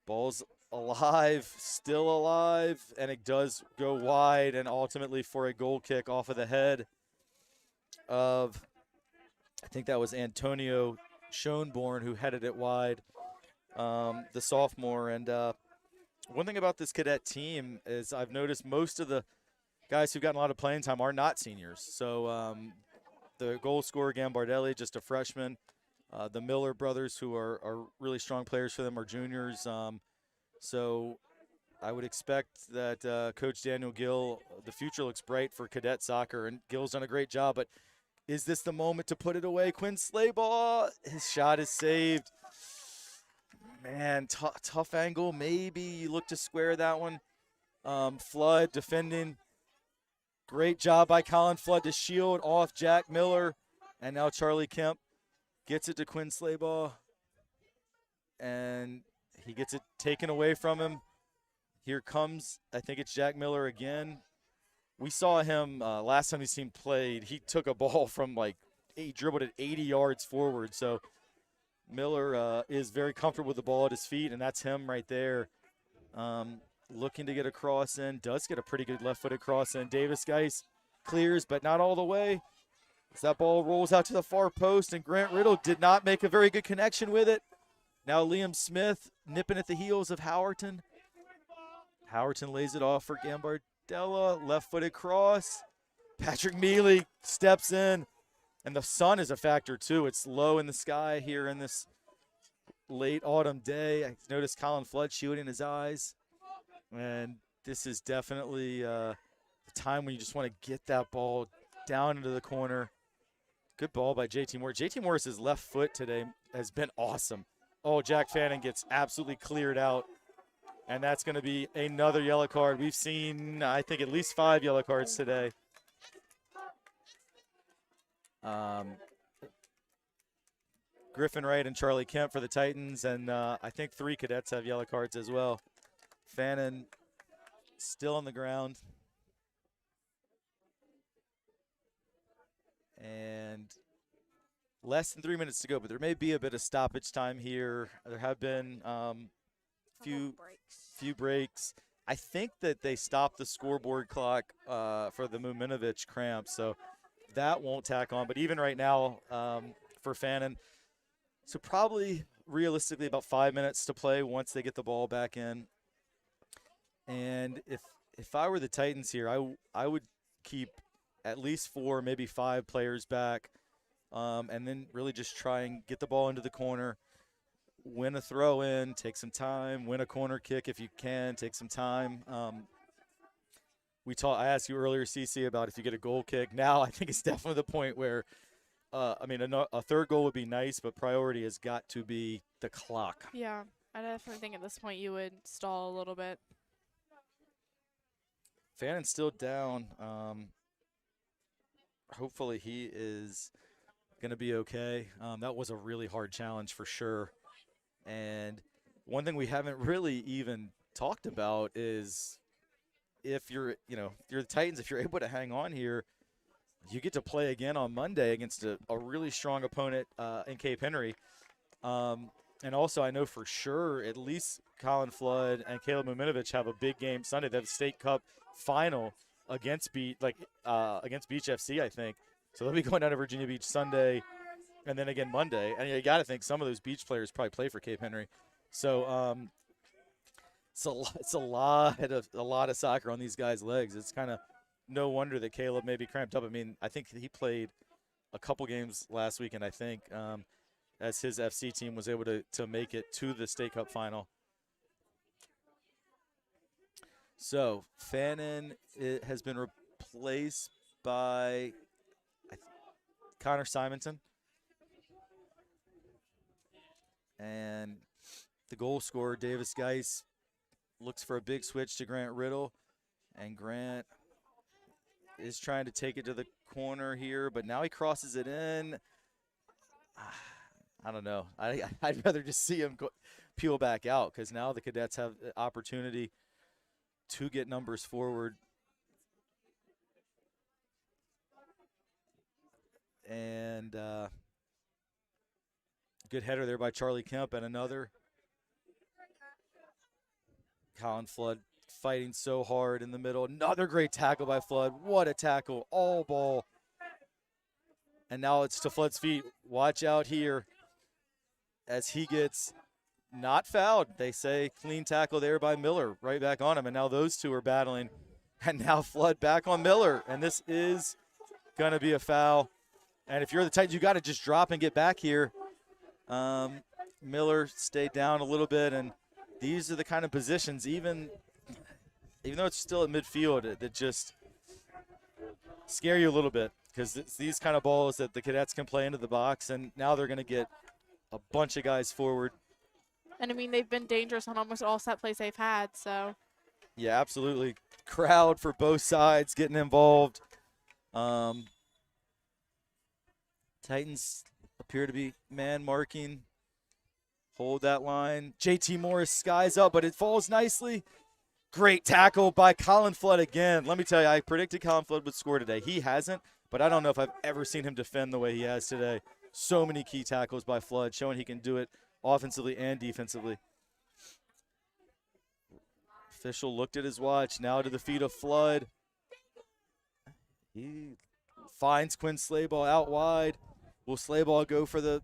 Ball's alive, still alive, and it does go wide, and ultimately for a goal kick off of the head of, I think that was Antonio Schoenborn who headed it wide, the sophomore. And one thing about this cadet team is I've noticed most of the guys who've gotten a lot of playing time are not seniors. So the goal scorer, Gambardelli, just a freshman. The Miller brothers, who are really strong players for them, are juniors. So I would expect that Coach Daniel Gill, the future looks bright for cadet soccer, and Gill's done a great job. But is this the moment to put it away? Quinn Slaybaugh, his shot is saved. Man, tough angle. Maybe you look to square that one. Flood defending. Great job by Colin Flood to shield off Jack Miller. And now Charlie Kemp gets it to Quinn Slaybaugh. And he gets it taken away from him. Here comes, I think it's Jack Miller again. We saw him last time his team played. He took a ball from he dribbled it 80 yards forward. So Miller is very comfortable with the ball at his feet, and that's him right there. Looking to get a cross in. Does get a pretty good left-footed cross in. Davis Geis clears, but not all the way. As that ball rolls out to the far post, and Grant Riddle did not make a very good connection with it. Now Liam Smith nipping at the heels of Howerton. Howerton lays it off for Gambardella. Left-footed cross. Patrick Mealy steps in, and the sun is a factor too. It's low in the sky here in this late autumn day. I noticed Colin Flood shielding his eyes, and this is definitely the time when you just want to get that ball down into the corner. Good ball by JT Morris. JT Morris's left foot today has been awesome. Oh, Jack Fannin gets absolutely cleared out, and that's going to be another yellow card. We've seen, I think, at least 5 yellow cards today. Griffin Wright and Charlie Kemp for the Titans, and I think 3 cadets have yellow cards as well. Fannin still on the ground. And less than 3 minutes to go, but there may be a bit of stoppage time here. There have been few breaks. I think that they stopped the scoreboard clock for the Muminovich cramp, so that won't tack on. But even right now for Fannin, so probably realistically about 5 minutes to play once they get the ball back in. And if I were the Titans here, I would keep at least 4, maybe 5 players back, and then really just try and get the ball into the corner, win a throw in, take some time, win a corner kick if you can, take some time. I asked you earlier, CC, about if you get a goal kick. Now I think it's definitely the point where, a third goal would be nice, but priority has got to be the clock. Yeah, I definitely think at this point you would stall a little bit. Fannon's still down. Hopefully he is going to be okay. That was a really hard challenge for sure. And one thing we haven't really even talked about is if you're the Titans, if you're able to hang on here, you get to play again on Monday against a really strong opponent in Cape Henry. And also I know for sure at least Colin Flood and Caleb Muminovich have a big game Sunday. They have a state cup final against Beach FC, I think. So they'll be going down to Virginia Beach Sunday and then again Monday. And you got to think some of those Beach players probably play for Cape Henry. So it's a lot of soccer on these guys' legs. It's kind of no wonder that Caleb may be cramped up. I mean, I think he played a couple games last weekend, I think, as his FC team was able to make it to the state cup final. So Fannin has been replaced by Connor Simonton. And the goal scorer, Davis Geis, looks for a big switch to Grant Riddle. And Grant is trying to take it to the corner here, but now he crosses it in. I don't know. I'd rather just see him peel back out, because now the Cadets have the opportunity to get numbers forward. And good header there by Charlie Kemp, and another. Colin Flood fighting so hard in the middle. Another great tackle by Flood. What a tackle. All ball. And now it's to Flood's feet. Watch out here as he gets not fouled. They say clean tackle there by Miller. Right back on him. And now those two are battling. And now Flood back on Miller. And this is going to be a foul. And if you're the Titans, you got to just drop and get back here. Miller stayed down a little bit. And these are the kind of positions, even though it's still at midfield, that just scare you a little bit, because it's these kind of balls that the Cadets can play into the box, and now they're going to get a bunch of guys forward. And, I mean, they've been dangerous on almost all set plays they've had, so. Yeah, absolutely. Crowd for both sides getting involved. Titans appear to be man marking. Hold that line. JT Morris skies up, but it falls nicely. Great tackle by Colin Flood again. Let me tell you, I predicted Colin Flood would score today. He hasn't, but I don't know if I've ever seen him defend the way he has today. So many key tackles by Flood, showing he can do it offensively and defensively. Official looked at his watch. Now to the feet of Flood. He finds Quinn Slayball out wide. Will Slayball go for the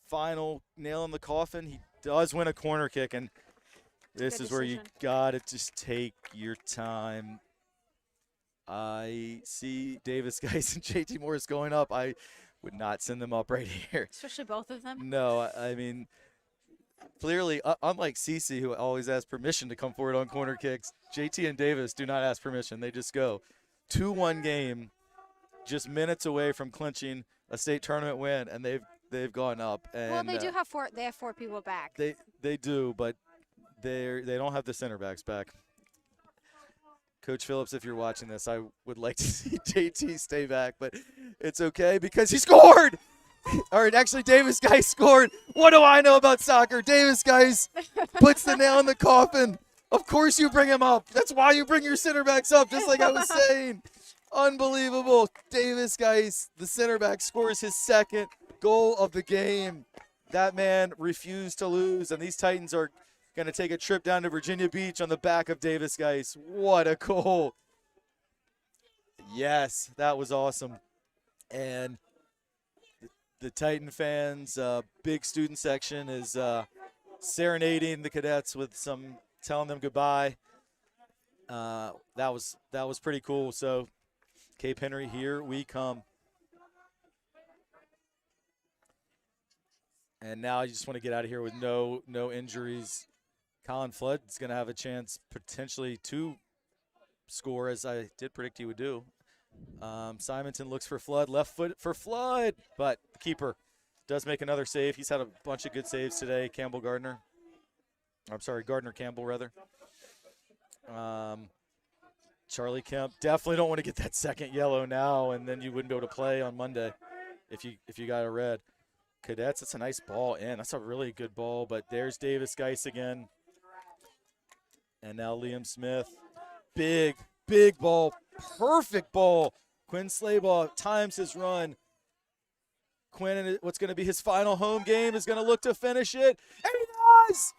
final nail in the coffin? He does win a corner kick, and this is where you got to just take your time. I see Davis Geis and JT Morris going up. I would not send them up right here. Especially both of them. No, I mean, clearly, unlike Cece, who always asks permission to come forward on corner kicks, JT and Davis do not ask permission. They just go. 2-1 game, just minutes away from clinching a state tournament win, and they've gone up. And Well, they do have four. They have 4 people back. They do, but they don't have the center backs back. Coach Phillips, if you're watching this, I would like to see JT stay back, but it's okay because he scored. All right, actually, Davis Geis scored. What do I know about soccer? Davis Geis puts the nail in the coffin. Of course you bring him up. That's why you bring your center backs up, just like I was saying. Unbelievable. Davis Geis, the center back, scores his 2nd goal of the game. That man refused to lose, and these Titans are going to take a trip down to Virginia Beach on the back of Davis Geis. What a goal. Yes, that was awesome. And the Titan fans, big student section is serenading the cadets with some telling them goodbye. That was pretty cool. So Cape Henry, here we come. And now I just want to get out of here with no injuries. Colin Flood's going to have a chance potentially to score, as I did predict he would do. Simonton looks for Flood, left foot for Flood, but the keeper does make another save. He's had a bunch of good saves today, Gardner Campbell, rather. Charlie Kemp, definitely don't want to get that 2nd yellow now, and then you wouldn't be able to play on Monday if you got a red. Cadets, that's a nice ball in. That's a really good ball, but there's Davis Geis again. And now Liam Smith. Big ball. Perfect ball. Quinn Slaybaugh times his run. Quinn, what's going to be his final home game, is going to look to finish it. And he does!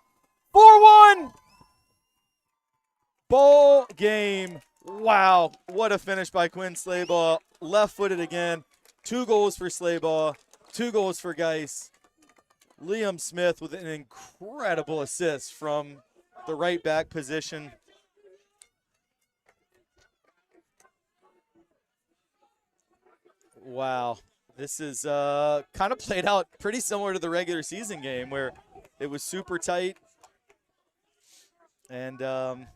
4-1! Ball game. Wow. What a finish by Quinn Slaybaugh. Left-footed again. 2 goals for Slaybaugh. 2 goals for Geis. Liam Smith with an incredible assist from the right back position. Wow. This is kind of played out pretty similar to the regular season game where it was super tight. And oh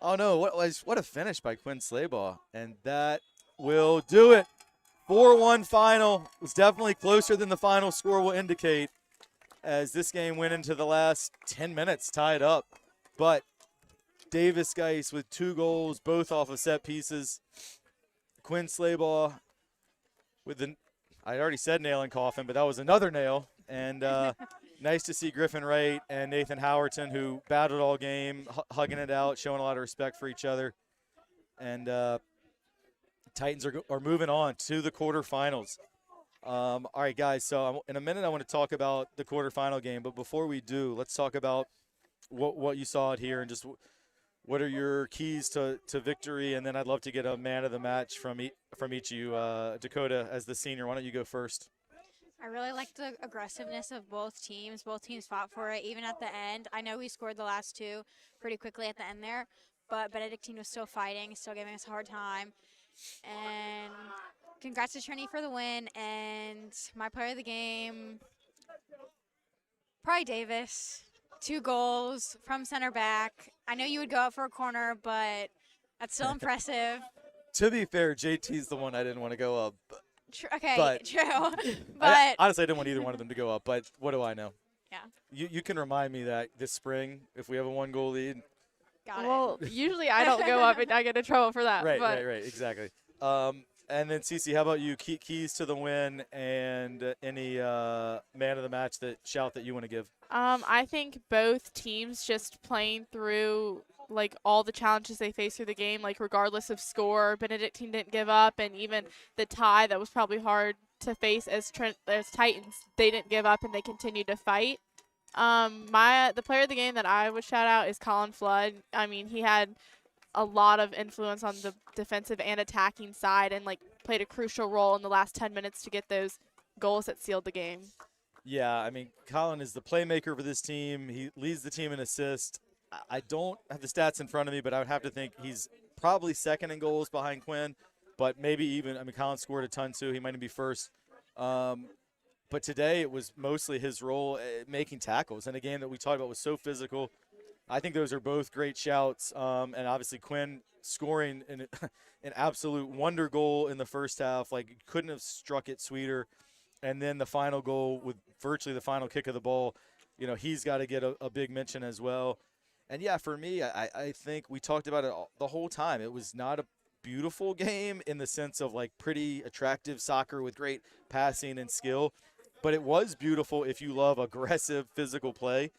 no, what a finish by Quinn Slaybaugh. And that will do it. 4-1 final. It was definitely closer than the final score will indicate, as this game went into the last 10 minutes tied up. But Davis Geis with 2 goals, both off of set pieces. Quinn Slaybaugh with I already said nail in coffin, but that was another nail. And nice to see Griffin Wright and Nathan Howerton, who battled all game, hugging it out, showing a lot of respect for each other. And Titans are moving on to the quarterfinals. All right, guys, so in a minute I want to talk about the quarterfinal game. But before we do, let's talk about what you saw it here and just what are your keys to victory. And then I'd love to get a man of the match from each of you. Dakota, as the senior, why don't you go first? I really liked the aggressiveness of both teams. Both teams fought for it, even at the end. I know we scored the last 2 pretty quickly at the end there, but Benedictine was still fighting, still giving us a hard time. And congrats to Trinity for the win. And my player of the game, probably Davis. 2 goals from center back. I know you would go out for a corner, but that's still impressive. To be fair, JT's the one I didn't want to go up. Okay, true. Honestly, But I didn't want either one of them to go up, but what do I know? yeah, You can remind me that this spring, if we have a 1-goal lead. got it. Well, usually I don't go up and I get in trouble for that. Right, but exactly. And then, Cece, how about you? Keys to the win and any man of the match that you want to give? I think both teams just playing through like all the challenges they faced through the game, like regardless of score, Benedictine didn't give up, and even the tie that was probably hard to face as Titans, they didn't give up and they continued to fight. The player of the game that I would shout out is Colin Flood. I mean, he had a lot of influence on the defensive and attacking side and like played a crucial role in the last 10 minutes to get those goals that sealed the game. Yeah, I mean, Colin is the playmaker for this team. He leads the team in assists. I don't have the stats in front of me, but I would have to think he's probably second in goals behind Quinn, but maybe even, I mean, Colin scored a ton too. He might even be first. But today it was mostly his role making tackles in a game that we talked about was so physical. I think those are both great shouts. And obviously Quinn scoring an absolute wonder goal in the first half. Like, couldn't have struck it sweeter. And then the final goal with virtually the final kick of the ball, he's got to get a big mention as well. And, yeah, for me, I think we talked about it the whole time. It was not a beautiful game in the sense of, like, pretty attractive soccer with great passing and skill. But it was beautiful if you love aggressive physical play,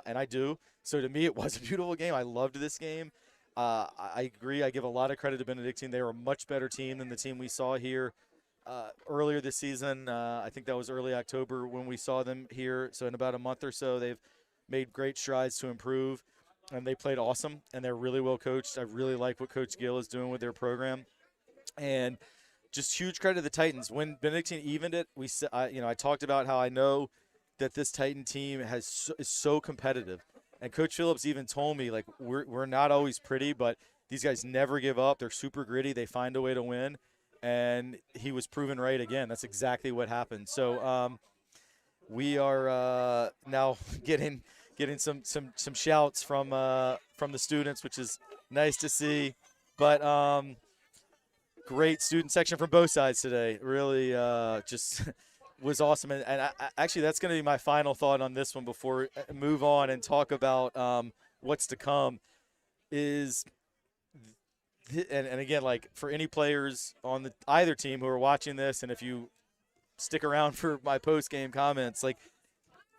and I do. So to me, it was a beautiful game. I loved this game. I agree. I give a lot of credit to Benedictine. They were a much better team than the team we saw here earlier this season. I think that was early October when we saw them here. So in about a month or so, they've made great strides to improve, and they played awesome, and they're really well coached. I really like what Coach Gill is doing with their program. And just huge credit to the Titans. When Benedictine evened it, I talked about how I know that this Titan team is so competitive. And Coach Phillips even told me, like, we're not always pretty, but these guys never give up. They're super gritty. They find a way to win. And he was proven right again. That's exactly what happened. So we are now getting some shouts from the students, which is nice to see. But great student section from both sides today. Really just was awesome. And actually, that's going to be my final thought on this one before I move on and talk about what's to come is and again, like, for any players on either team who are watching this, and if you stick around for my post-game comments, like,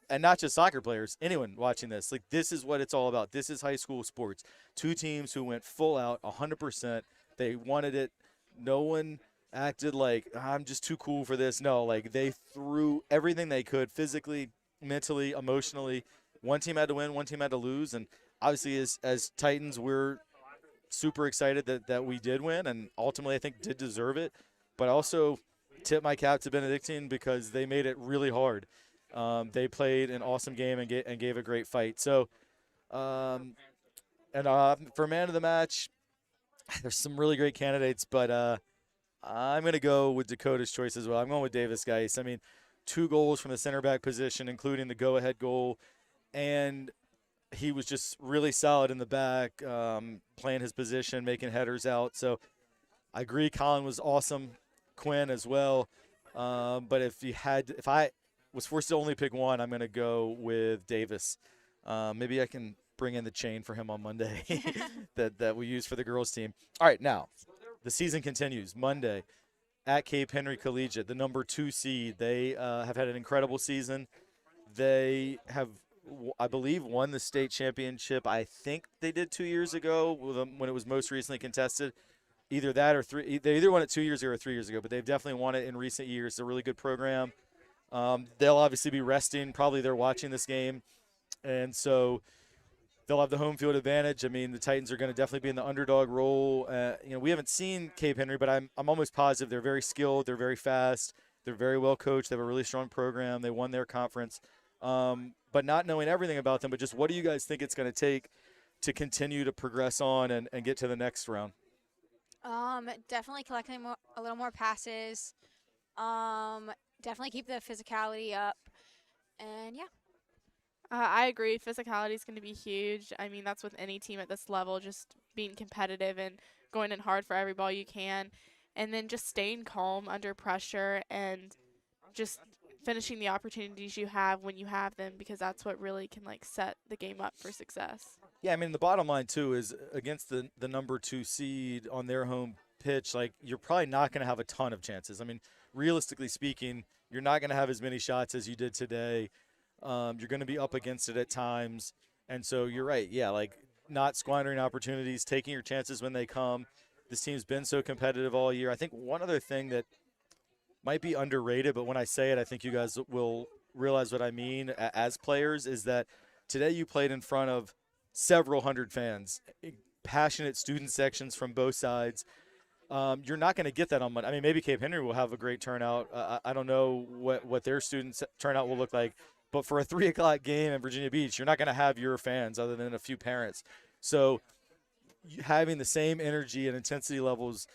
and not just soccer players, anyone watching this, like, this is what it's all about. This is high school sports. Two teams who went full out 100%. They wanted it. No one acted like, I'm just too cool for this. No, like, they threw everything they could physically, mentally, emotionally. One team had to win, one team had to lose. And obviously, as Titans, we're super excited that we did win, and ultimately I think did deserve it. But I also tip my cap to Benedictine because they made it really hard. They played an awesome game and gave a great fight. So, for man of the match, there's some really great candidates, but I'm going to go with Dakota's choice as well. I'm going with Davis Geis. I mean, 2 goals from the center back position, including the go-ahead goal, and he was just really solid in the back, playing his position, making headers out. So I agree, Colin was awesome, Quinn as well. But if I was forced to only pick one, I'm going to go with Davis. Maybe I can bring in the chain for him on Monday that we use for the girls team. All right, now the season continues. Monday at Cape Henry Collegiate, the number 2 seed. They have had an incredible season. They have, I believe, won the state championship. I think they did 2 years ago when it was most recently contested. Either that or 3. They either won it 2 years ago or 3 years ago, but they've definitely won it in recent years. It's a really good program. They'll obviously be resting. Probably they're watching this game. And so they'll have the home field advantage. I mean, the Titans are going to definitely be in the underdog role. We haven't seen Cape Henry, but I'm almost positive they're very skilled. They're very fast. They're very well coached. They have a really strong program. They won their conference. But not knowing everything about them, but just what do you guys think it's going to take to continue to progress on and get to the next round? Definitely collecting a little more passes. Definitely keep the physicality up. And, yeah. I agree. Physicality is going to be huge. I mean, that's with any team at this level, just being competitive and going in hard for every ball you can. And then just staying calm under pressure and just finishing the opportunities you have when you have them, because that's what really can, like, set the game up for success. Yeah, I mean, the bottom line, too, is against the number 2 seed on their home pitch, like, you're probably not going to have a ton of chances. I mean, realistically speaking, you're not going to have as many shots as you did today. You're going to be up against it at times. And so you're right. Yeah, like, not squandering opportunities, taking your chances when they come. This team's been so competitive all year. I think one other thing that might be underrated, but when I say it, I think you guys will realize what I mean as players, is that today you played in front of several hundred fans, passionate student sections from both sides. You're not going to get that on Monday. I mean, maybe Cape Henry will have a great turnout. I don't know what their student turnout will look like. But for a 3 o'clock game in Virginia Beach, you're not going to have your fans other than a few parents. So having the same energy and intensity levels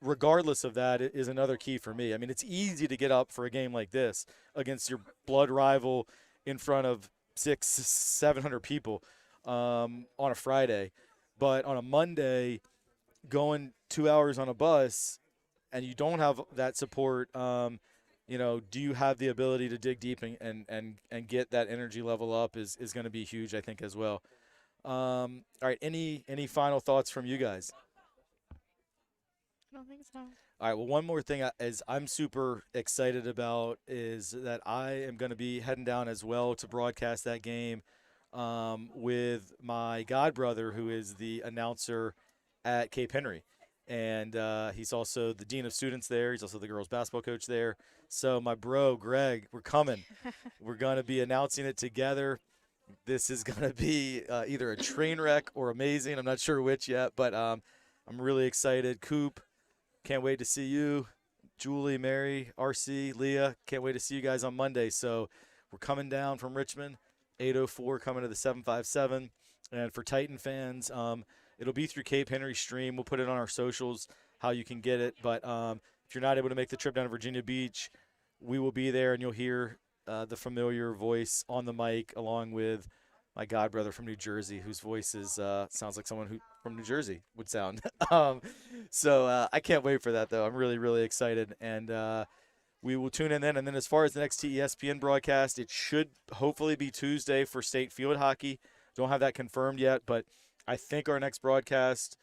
regardless of that is another key for me. I mean, it's easy to get up for a game like this against your blood rival in front of 600-700 people on a Friday. But on a Monday, going 2 hours on a bus and you don't have that support, do you have the ability to dig deep and get that energy level up is going to be huge, I think, as well. All right, any final thoughts from you guys? I don't think so. All right, well, one more thing is I'm super excited about is that I am going to be heading down as well to broadcast that game with my godbrother, who is the announcer at Cape Henry. And he's also the dean of students there. He's also the girls' basketball coach there. So my bro, Greg, we're coming. We're going to be announcing it together. This is going to be either a train wreck or amazing. I'm not sure which yet, but I'm really excited. Coop, can't wait to see you. Julie, Mary, RC, Leah, can't wait to see you guys on Monday. So we're coming down from Richmond, 8:04, coming to the 757. And for Titan fans, it'll be through Cape Henry stream. We'll put it on our socials, how you can get it. But if you're not able to make the trip down to Virginia Beach, we will be there, and you'll hear the familiar voice on the mic along with my godbrother from New Jersey, whose voice sounds like someone who from New Jersey would sound. So I can't wait for that, though. I'm really, really excited. And we will tune in then. And then as far as the next ESPN broadcast, it should hopefully be Tuesday for state field hockey. Don't have that confirmed yet, but I think our next broadcast,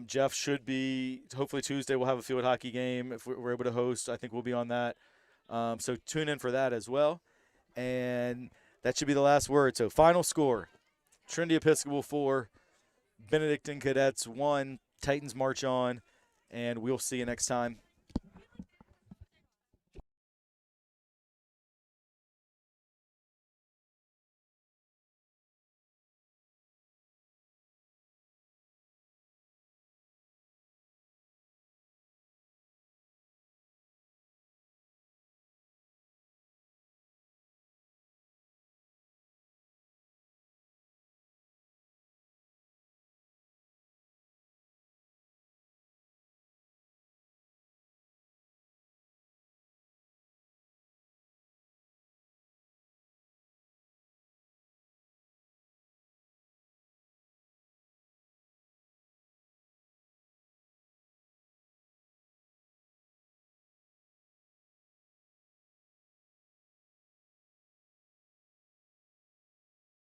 Jeff, should be hopefully Tuesday. We'll have a field hockey game. If we're able to host, I think we'll be on that. So tune in for that as well. And that should be the last word. So final score, Trinity Episcopal 4, Benedictine Cadets 1, Titans march on, and we'll see you next time